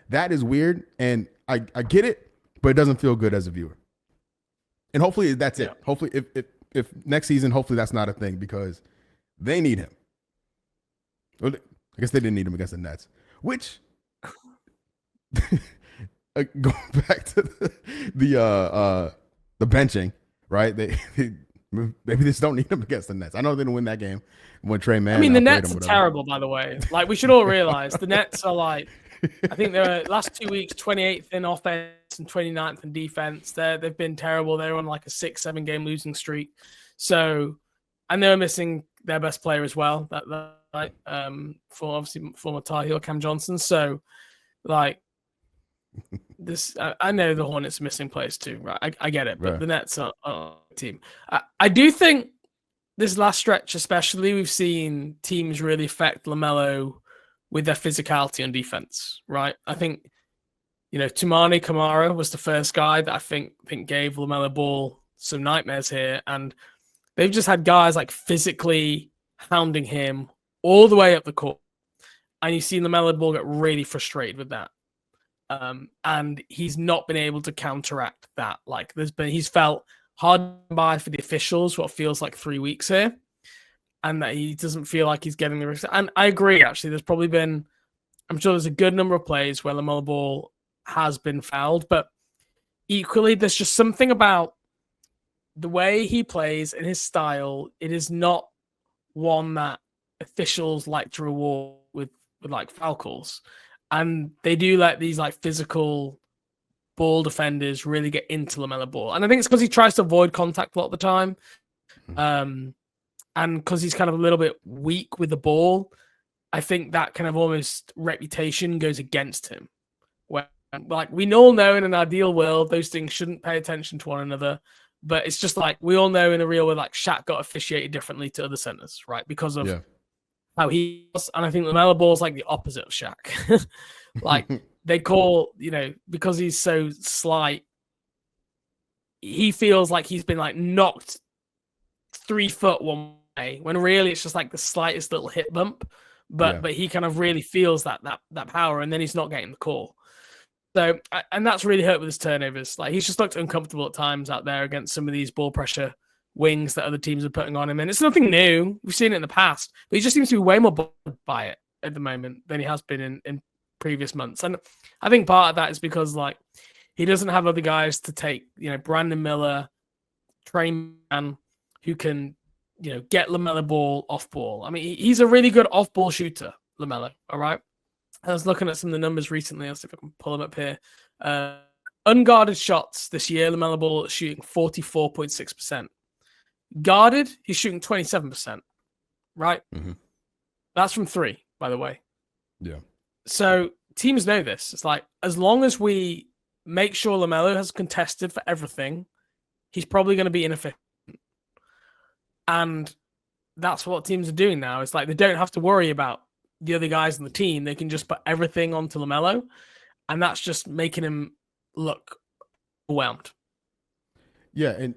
that is weird, and I get it, but it doesn't feel good as a viewer. And hopefully that's it. Hopefully if next season, hopefully that's not a thing, because they need him. Well, I guess they didn't need him against the Nets, which going back to the benching, right? They maybe they just don't need him against the Nets. I know they didn't win that game when Trey Mann. I mean, the Nets are terrible, by the way. Like, we should all realize the Nets are like, I think they're last 2 weeks 28th in offense and 29th in defense. They've been terrible. They're on like a 6-7 game losing streak. So, and they're missing their best player as well. For obviously former Tar Heel Cam Johnson. So, like, this, I know the Hornets are missing players too, right? I get it, but the Nets are a team. I do think this last stretch, especially, we've seen teams really affect LaMelo with their physicality on defense, right? I think, Tumani Kamara was the first guy that I think gave LaMelo Ball some nightmares here, and they've just had guys like physically hounding him all the way up the court, and you've seen LaMelo Ball get really frustrated with that. And he's not been able to counteract that. Like, he's felt hard by for the officials what feels like 3 weeks here, and that he doesn't feel like he's getting the risk. And I agree, actually. There's probably been, I'm sure there's a good number of plays where LaMelo Ball has been fouled, but equally, there's just something about the way he plays and his style. It is not one that officials like to reward with like foul calls. And they do let these like physical ball defenders really get into LaMelo Ball. And I think it's because he tries to avoid contact a lot of the time. And because he's kind of a little bit weak with the ball, I think that kind of almost reputation goes against him. Where, like, we all know in an ideal world, those things shouldn't pay attention to one another. But it's just like, we all know in the real world, like, Shaq got officiated differently to other centers, right? Because of how he was. And I think LaMelo Ball is like the opposite of Shaq. Like, they call, because he's so slight, he feels like he's been like knocked 3 foot one way, when really it's just like the slightest little hip bump. But he kind of really feels that power, and then he's not getting the call. So, and that's really hurt with his turnovers. Like, he's just looked uncomfortable at times out there against some of these ball pressure wings that other teams are putting on him. And it's nothing new. We've seen it in the past, but he just seems to be way more bothered by it at the moment than he has been in previous months. And I think part of that is because, like, he doesn't have other guys to take, Brandon Miller, Trey Mann, who can, get LaMelo Ball off ball. I mean, he's a really good off ball shooter, LaMelo. All right. I was looking at some of the numbers recently. I'll see if I can pull them up here. Unguarded shots this year, LaMelo Ball is shooting 44.6%. Guarded, he's shooting 27%. Right? Mm-hmm. That's from 3, by the way. Yeah. So teams know this. It's like, as long as we make sure LaMelo has contested for everything, he's probably going to be inefficient. And that's what teams are doing now. It's like, they don't have to worry about the other guys on the team. They can just put everything onto LaMelo. and that's just making him look overwhelmed. Yeah, and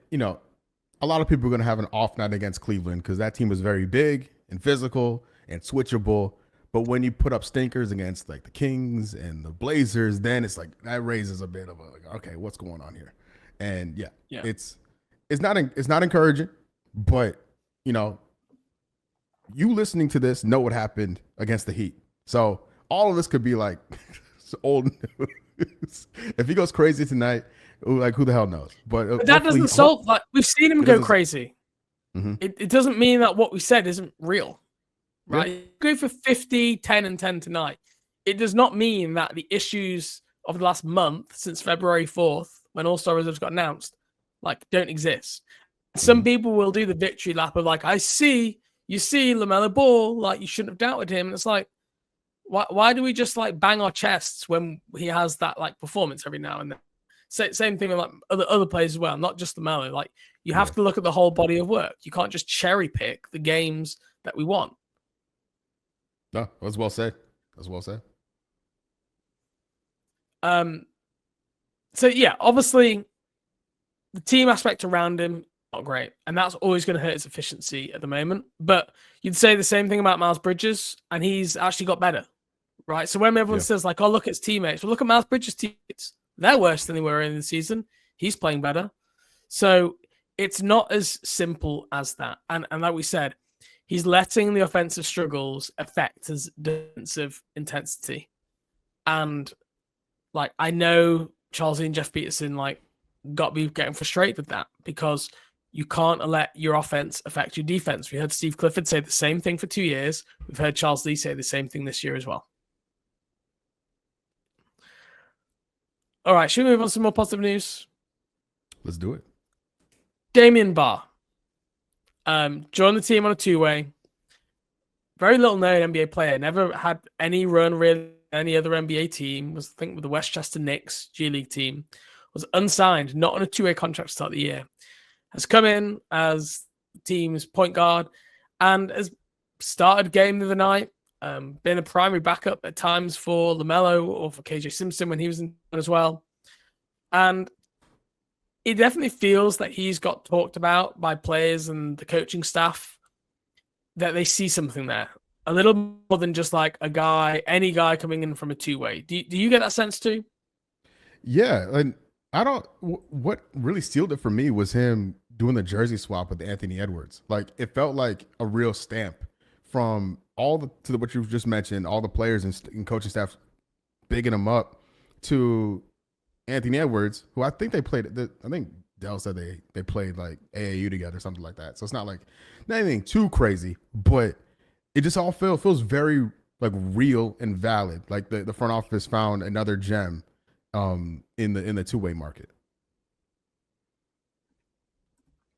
a lot of people are going to have an off night against Cleveland because that team was very big and physical and switchable. But when you put up stinkers against like the Kings and the Blazers, then it's like that raises a bit of a like, okay, what's going on here? And yeah. it's not encouraging, but you listening to this know what happened against the Heat. So all of this could be like old news. If he goes crazy tonight, like who the hell knows? But that doesn't solve. Like we've seen him go crazy. Mm-hmm. It doesn't mean that what we said isn't real, right? Yeah. Go for 50, 10, and 10 tonight. It does not mean that the issues of the last month since February 4th, when All-Star reserves got announced, like don't exist. Some people will do the victory lap of like, you see Lamelo Ball, like you shouldn't have doubted him. And it's like, why do we just like bang our chests when he has that like performance every now and then? Same thing with like other players as well, not just Lamelo. Like you have to look at the whole body of work. You can't just cherry pick the games that we want. No, that was well said. That's well said. So yeah, obviously the team aspect around him not great, and that's always going to hurt his efficiency at the moment. But you'd say the same thing about Miles Bridges, and he's actually got better, right? So when everyone says like, "Oh, look at his teammates," well, look at Miles Bridges' teammates. They're worse than they were in the season. He's playing better. So it's not as simple as that. And like we said, he's letting the offensive struggles affect his defensive intensity. And like I know Charles and Jeff Peterson like got me getting frustrated with that because you can't let your offense affect your defense. We heard Steve Clifford say the same thing for 2 years. We've heard Charles Lee say the same thing this year as well. All right, should we move on to some more positive news? Let's do it. Damian Baugh joined the team on a two-way. Very little known NBA player. Never had any run really any other NBA team. Was I think with the Westchester Knicks G League team. Was unsigned, not on a two-way contract to start the year. Has come in as the team's point guard and has started game the other night. Been a primary backup at times for LaMelo or for KJ Simpson when he was in as well. And it definitely feels that he's got talked about by players and the coaching staff that they see something there. A little more than just like any guy coming in from a two-way. Do you get that sense too? Yeah. And what really sealed it for me was him doing the jersey swap with Anthony Edwards. Like it felt like a real stamp from what you've just mentioned, all the players and coaching staff bigging him up to Anthony Edwards, who I think they played. I think Dell said they played like AAU together, something like that. So it's not anything too crazy, but it just all feels very like real and valid. Like the front office found another gem in the two-way market.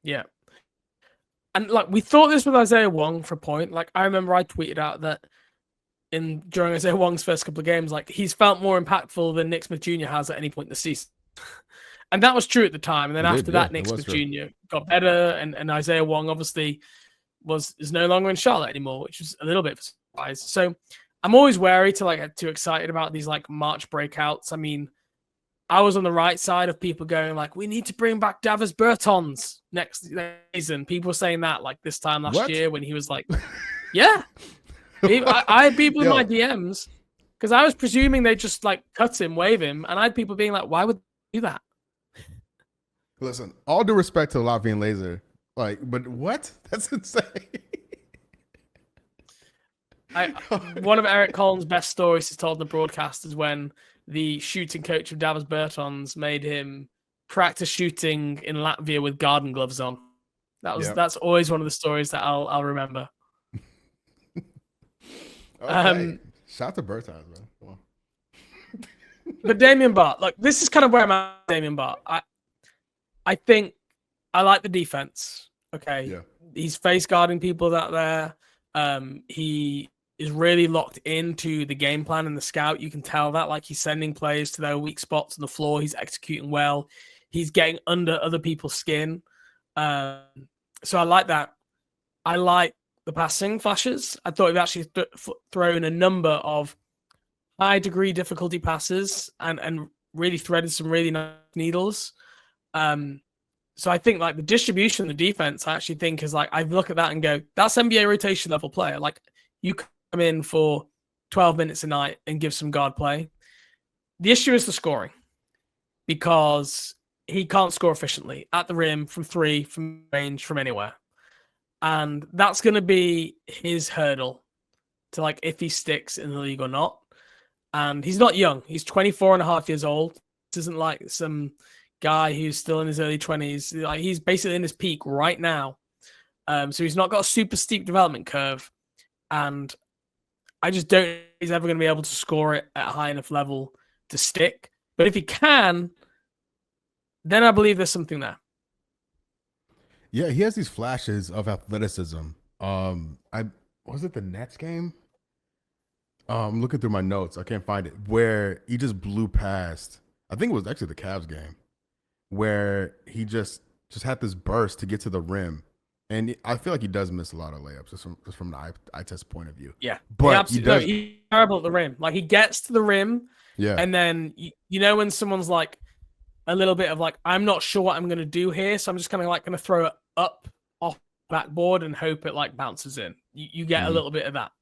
Yeah. And like we thought this with Isaiah Wong for a point. Like I remember I tweeted out that during Isaiah Wong's first couple of games, like he's felt more impactful than Nick Smith Jr. has at any point in the season. And that was true at the time. And then after that, Nick Smith Jr. got better, and Isaiah Wong obviously is no longer in Charlotte anymore, which was a little bit of a surprise. So I'm always wary to get too excited about these like March breakouts. I mean, I was on the right side of people going like, we need to bring back Davis Bertans next season. People were saying that like this time last year when he was like, yeah. I had people in my DMs because I was presuming they just like cut him, waive him. And I had people being like, why would they do that? Listen, all due respect to Latvian Laser, but what? That's insane. One of Eric Collins' best stories he's told in the broadcast is when the shooting coach of Davis Bertans made him practice shooting in Latvia with garden gloves on. That's always one of the stories that I'll remember. Okay. Shout to Bertans, man. Come on. But Damian Baugh, this is kind of where I'm at. Damian Baugh, I think I like the defense. Okay, yeah. He's face guarding people out there. He is really locked into the game plan and the scout. You can tell that, like he's sending players to their weak spots on the floor. He's executing well. He's getting under other people's skin. So I like that. I like the passing flashes. I thought we've actually thrown a number of high degree difficulty passes and really threaded some really nice needles. So I think like the distribution of the defense, I actually think is like, I look at that and go, that's NBA rotation level player. Like you come in for 12 minutes a night and give some guard play. The issue is the scoring because he can't score efficiently at the rim, from three, from range, from anywhere. And that's going to be his hurdle to like if he sticks in the league or not. And he's not young. He's 24 and a half years old. This isn't like some guy who's still in his early 20s. Like he's basically in his peak right now. So he's not got a super steep development curve. And I just don't think he's ever going to be able to score it at a high enough level to stick. But if he can, then I believe there's something there. Yeah, he has these flashes of athleticism. Was it the Nets game? I'm looking through my notes. I can't find it. Where he just blew past. I think it was actually the Cavs game, where he just had this burst to get to the rim, and I feel like he does miss a lot of layups just from the eye test point of view. Yeah, but he's terrible at the rim. Like he gets to the rim, yeah, and then you know when someone's like a little bit of like, I'm not sure what I'm going to do here, so I'm just kind of like going to throw it up off backboard and hope it like bounces in. You get a little bit of that.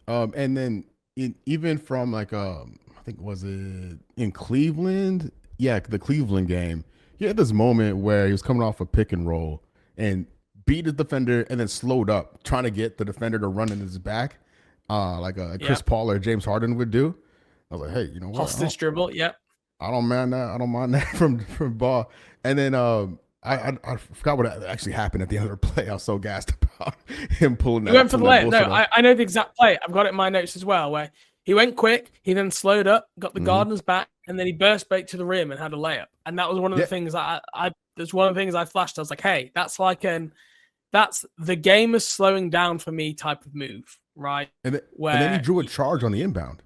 And then even from like I think was it in Cleveland? Yeah, the Cleveland game. He had this moment where he was coming off a pick and roll and beat his defender and then slowed up, trying to get the defender to run in his back, like a Chris Paul or James Harden would do. I was like, hey, you know what? Hostage dribble, yep. I don't mind that. I don't mind that from Ball. And then I forgot what actually happened at the end of the play. I was so gassed about him pulling that. He went for the layup. No, I know the exact play. I've got it in my notes as well, where he went quick, he then slowed up, got the Gardeners back, and then he burst back to the rim and had a layup. And that was one of the things that's one of the things I flashed. I was like, hey, that's like that's the game is slowing down for me type of move, right? And then he drew a charge on the inbound.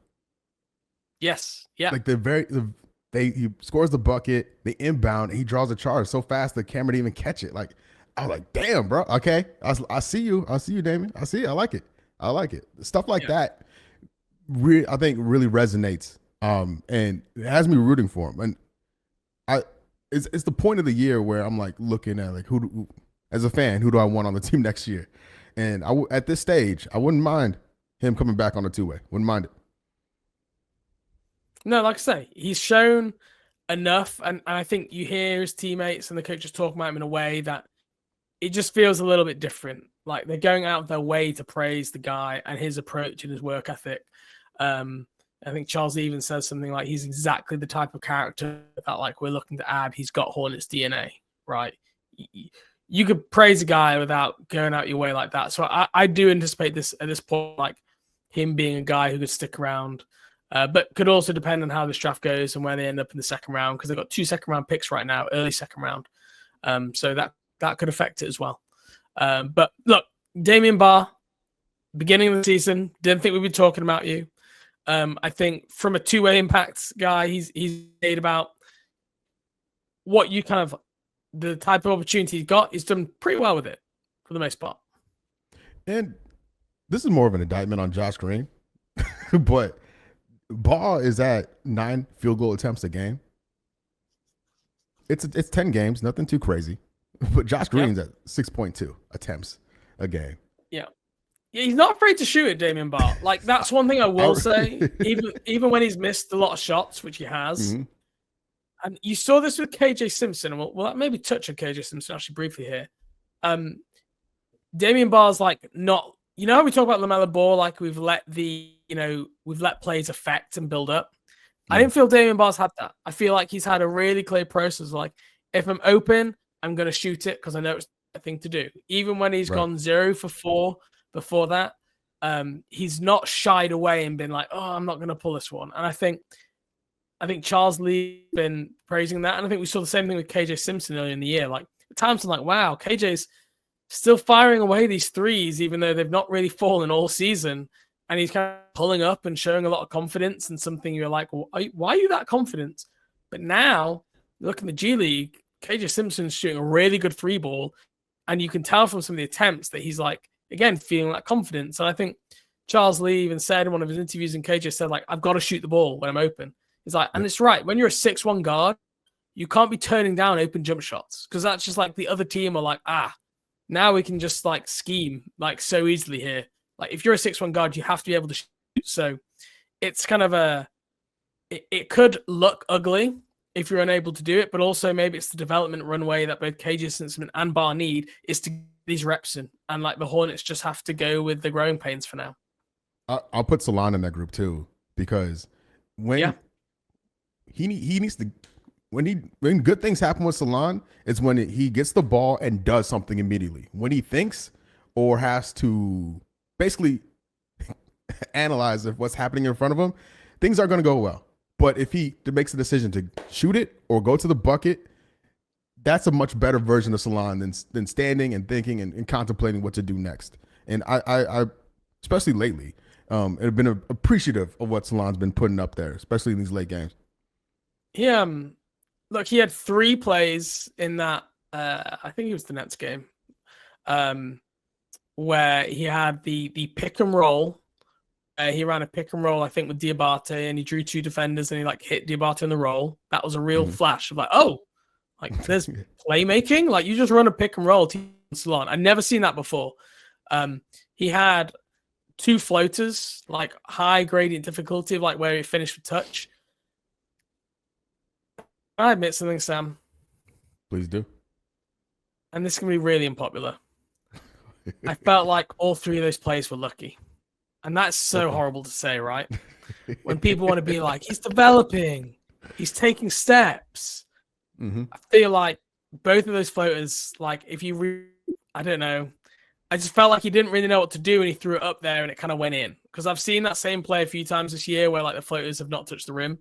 Yes. Yeah. Like he scores the bucket, the inbound, and he draws a charge so fast the camera didn't even catch it. Like I was like, damn, bro. Okay. I see you, Damian. I see it. I like it. Stuff like that I think really resonates. And it has me rooting for him. And it's the point of the year where I'm like looking at like who as a fan, who do I want on the team next year? And at this stage, I wouldn't mind him coming back on a two-way. Wouldn't mind it. No, like I say, he's shown enough, and I think you hear his teammates and the coaches talking about him in a way that it just feels a little bit different. Like they're going out of their way to praise the guy and his approach and his work ethic. I think Charles even says something like he's exactly the type of character that like we're looking to add. He's got Hornets DNA, right? You could praise a guy without going out your way like that. So I do anticipate this at this point, like him being a guy who could stick around, but could also depend on how this draft goes and where they end up in the second round, because they've got 2 second-round picks right now, early second round. So that could affect it as well. But look, Damian Baugh, beginning of the season, didn't think we'd be talking about you. I think from a two-way impact guy, he's made about what you kind of, the type of opportunity he's got, he's done pretty well with it for the most part. And this is more of an indictment on Josh Green, but Ball is at 9 field goal attempts a game. It's 10 games, nothing too crazy, but Josh Green's at 6.2 attempts a game. Yeah. Yeah, he's not afraid to shoot it, Damian Baugh. Like, that's one thing I will say. Even when he's missed a lot of shots, which he has. Mm-hmm. And you saw this with KJ Simpson. And we'll maybe touch on KJ Simpson actually briefly here. Damian Baugh's like not, how we talk about Lamelo Ball, like we've let plays affect and build up. Yeah. I didn't feel Damian Baugh's had that. I feel like he's had a really clear process. Like, if I'm open, I'm going to shoot it because I know it's the thing to do. Even when he's gone 0 for 4 before that, he's not shied away and been like, oh, I'm not going to pull this one. And I think Charles Lee's been praising that. And I think we saw the same thing with KJ Simpson earlier in the year. Like, at times I'm like, wow, KJ's still firing away these threes, even though they've not really fallen all season. And he's kind of pulling up and showing a lot of confidence and something you're like, well, why are you that confident? But now, look in the G League, KJ Simpson's shooting a really good 3 ball. And you can tell from some of the attempts that he's like, again, feeling that confidence. And I think Charles Lee even said in one of his interviews, and KJ said, like, I've got to shoot the ball when I'm open. He's like, and it's right. When you're a 6'1" guard, you can't be turning down open jump shots because that's just like the other team are like, now we can just like scheme like so easily here. Like if you're a 6'1" guard, you have to be able to shoot. So it's kind of it could look ugly if you're unable to do it, but also maybe it's the development runway that both KJ Simpson and Baugh need is to get these reps in. And like the Hornets just have to go with the growing pains for now. I'll put Salon in that group too, because when he needs to, when good things happen with Salon, it's when he gets the ball and does something immediately. When he thinks or has to basically analyze if what's happening in front of him, things aren't going to go well. But if he makes a decision to shoot it or go to the bucket, that's a much better version of Salon than standing and thinking and contemplating what to do next. And I especially lately, have been appreciative of what Salon's been putting up there, especially in these late games. Yeah, look, he had 3 plays in that. I think it was the Nets game, where he had the pick and roll. He ran a pick and roll, I think, with Diabate, and he drew 2 defenders, and he like hit Diabate in the roll. That was a real flash of like, oh, like there's playmaking. Like you just run a pick and roll. Salon. I've never seen that before. He had 2 floaters, like high gradient difficulty, like where he finished with touch. I admit something, Sam. Please do. And this can be really unpopular. I felt like all 3 of those plays were lucky. And that's so horrible to say, right? When people want to be like, he's developing, he's taking steps. I feel like both of those floaters, like if you I don't know, I just felt like he didn't really know what to do and he threw it up there and it kind of went in. Because I've seen that same play a few times this year where like the floaters have not touched the rim.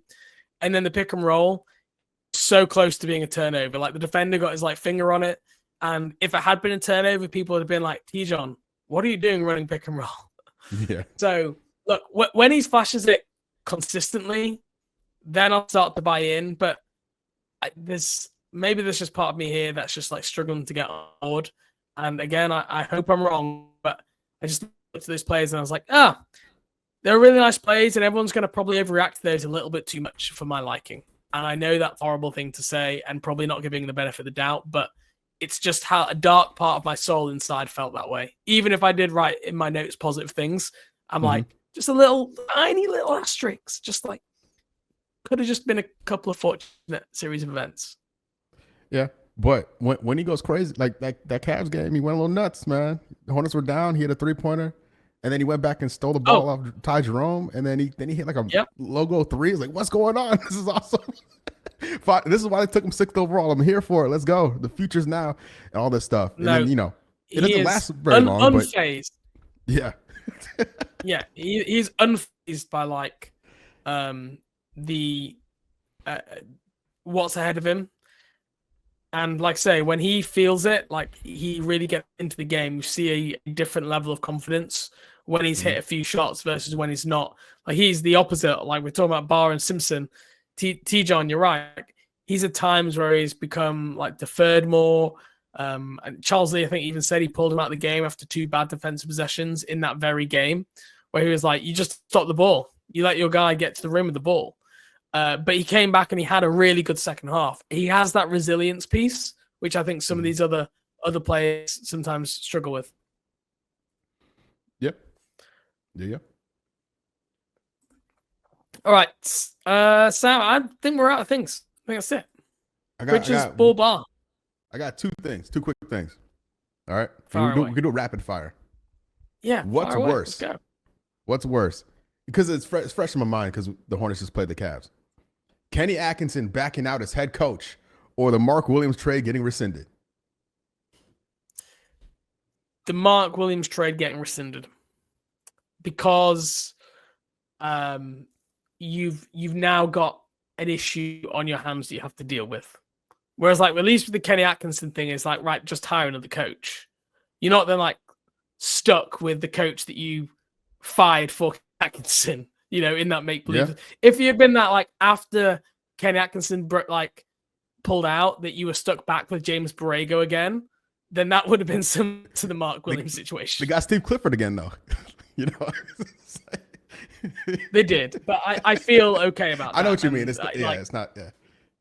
And then the pick and roll, so close to being a turnover. Like the defender got his like finger on it. And if it had been a turnover, people would have been like, T-John, what are you doing running pick and roll? Yeah. So look, when he flashes it consistently, then I'll start to buy in. But there's just part of me here that's just like struggling to get on board. And again, I hope I'm wrong, but I just looked at those plays and I was like, they're really nice plays, and everyone's going to probably overreact to those a little bit too much for my liking. And I know that's a horrible thing to say and probably not giving the benefit of the doubt, but it's just how a dark part of my soul inside felt that way. Even if I did write in my notes positive things, I'm like, just a little, tiny little asterisk, just like, could have just been a couple of fortunate series of events. Yeah. But when he goes crazy, like that Cavs game, he went a little nuts, man. The Hornets were down. He had a 3-pointer, and then he went back and stole the ball off Ty Jerome, and then he hit like a logo 3. He's like, what's going on? This is awesome. This is why they took him 6th overall. I'm here for it. Let's go. The future's now, and all this stuff. And then, it doesn't last very long. Unfazed. But yeah. Yeah, he's unfazed by like the what's ahead of him. And like I say, when he feels it, like he really gets into the game, you see a different level of confidence when he's hit a few shots versus when he's not. Like he's the opposite. Like we're talking about Baugh and Simpson. T-John, you're right. Like, he's at times where he's become like deferred more. And Charles Lee, I think, even said he pulled him out of the game after 2 bad defensive possessions in that very game, where he was like, "You just stop the ball. You let your guy get to the rim with the ball." But he came back and he had a really good second half. He has that resilience piece, which I think some of these other players sometimes struggle with. Yep. Yeah. All right. Sam, I think we're out of things. I think that's it. Bridges, Ball, Baugh. I got 2 quick things. All right. We can do rapid fire. Yeah. What's worse? Let's go. What's worse? Because it's fresh in my mind because the Hornets just played the Cavs. Kenny Atkinson backing out as head coach or the Mark Williams trade getting rescinded? The Mark Williams trade getting rescinded. Because you've now got an issue on your hands that you have to deal with. Whereas, like, at least with the Kenny Atkinson thing, it's like, right, just hire another coach. You're not then, like, stuck with the coach that you fired for Atkinson, in that make-believe. Yeah. If you had been that, like, after Kenny Atkinson, like, pulled out, that you were stuck back with James Borrego again, then that would have been similar to the Mark Williams situation. They got Steve Clifford again, though. You know, They did, but I feel okay about that. I know what you mean. And, It's not, yeah, it's not. Yeah,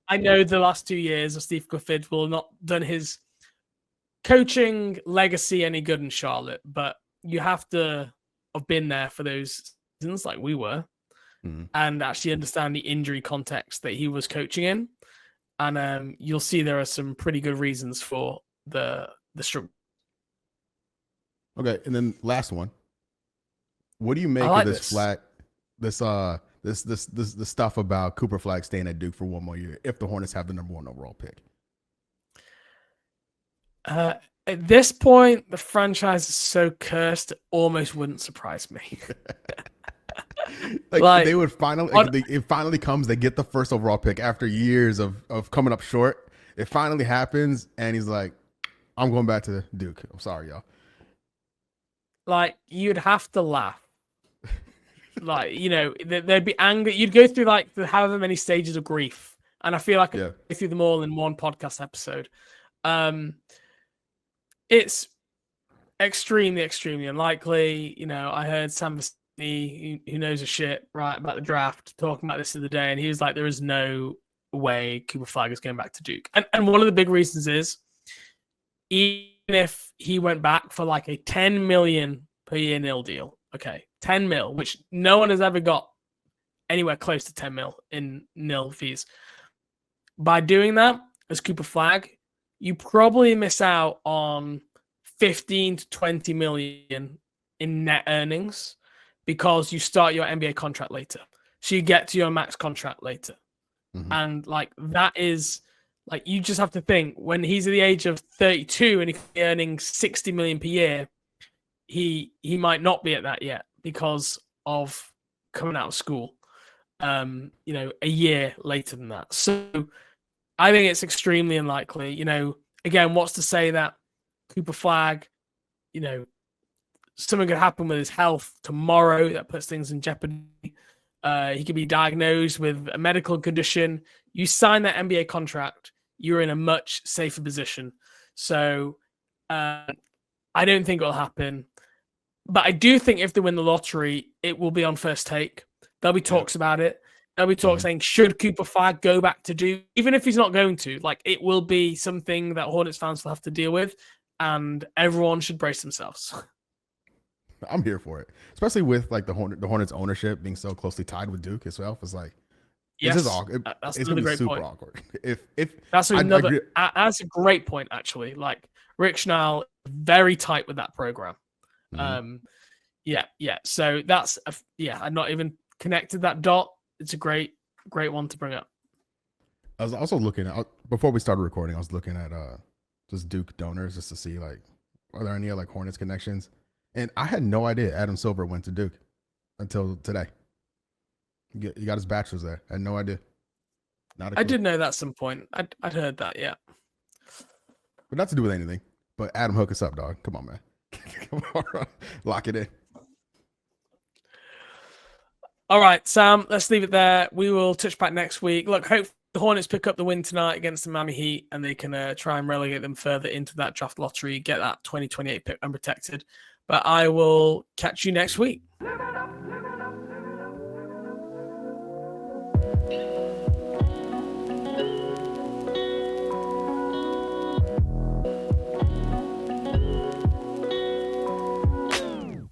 I know the last 2 years of Steve Clifford will not done his coaching legacy any good in Charlotte, but you have to have been there for those seasons like we were and actually understand the injury context that he was coaching in. And you'll see there are some pretty good reasons for the struggle. Okay, and then last one. What do you make like of this this. flag? This stuff about Cooper Flag staying at Duke for one more year if the Hornets have the number 1 overall pick? At this point, the franchise is so cursed, it almost wouldn't surprise me. like they would finally, it finally comes. They get the first overall pick after years of coming up short. It finally happens, and he's like, "I'm going back to Duke. I'm sorry, y'all." Like, you'd have to laugh. Like, you know, there'd be anger. You'd go through like the however many stages of grief, and I feel like I go through them all in one podcast episode. It's extremely, extremely unlikely. You know, I heard Sam Vecini, who knows a shit, right, about the draft, talking about this the other day, and he was like, there is no way Cooper Flag is going back to Duke. And one of the big reasons is, even if he went back for like a $10 million per year nil deal, okay, 10 mil, which no one has ever got anywhere close to 10 mil in nil fees. By doing that as Cooper Flag, you probably miss out on 15 to 20 million in net earnings because you start your NBA contract later. So you get to your max contract later. And like, that is like, you just have to think when he's at the age of 32 and he's earning 60 million per year, he might not be at that yet because of coming out of school, you know, a year later than that. So I think it's extremely unlikely. You know, again, what's to say that Cooper Flag, you know, something could happen with his health tomorrow that puts things in jeopardy. He could be diagnosed with a medical condition. You sign that NBA contract, you're in a much safer position. So I don't think it'll happen. But I do think if they win the lottery, it will be on First Take. There'll be talks about it. There'll be talks saying, should Cooper Flag go back to Duke? Even if he's not going to, like, it will be something that Hornets fans will have to deal with, and everyone should brace themselves. I'm here for it, especially with like the Hornets ownership being so closely tied with Duke itself. It's like, yes, this is awkward. That's it's another gonna be great super point. awkward. If that's another, that's a great point actually. Like, Rick Schnall, very tight with that program. Yeah. So that's I'd not even connected that dot. It's a great one to bring up. I was also looking at, before we started recording, I was looking at just Duke donors just to see like, are there any like Hornets connections? And I had no idea Adam Silver went to Duke until today. He got his bachelor's there. I had no idea. I did know that at some point. I'd heard that, yeah. But not to do with anything. But Adam, hook us up, dog. Come on, man. Come on, lock it in. All right, Sam, let's leave it there. We will touch back next week. Look, hope the Hornets pick up the win tonight against the Miami Heat and they can try and relegate them further into that draft lottery, get that 2028 pick unprotected. But I will catch you next week.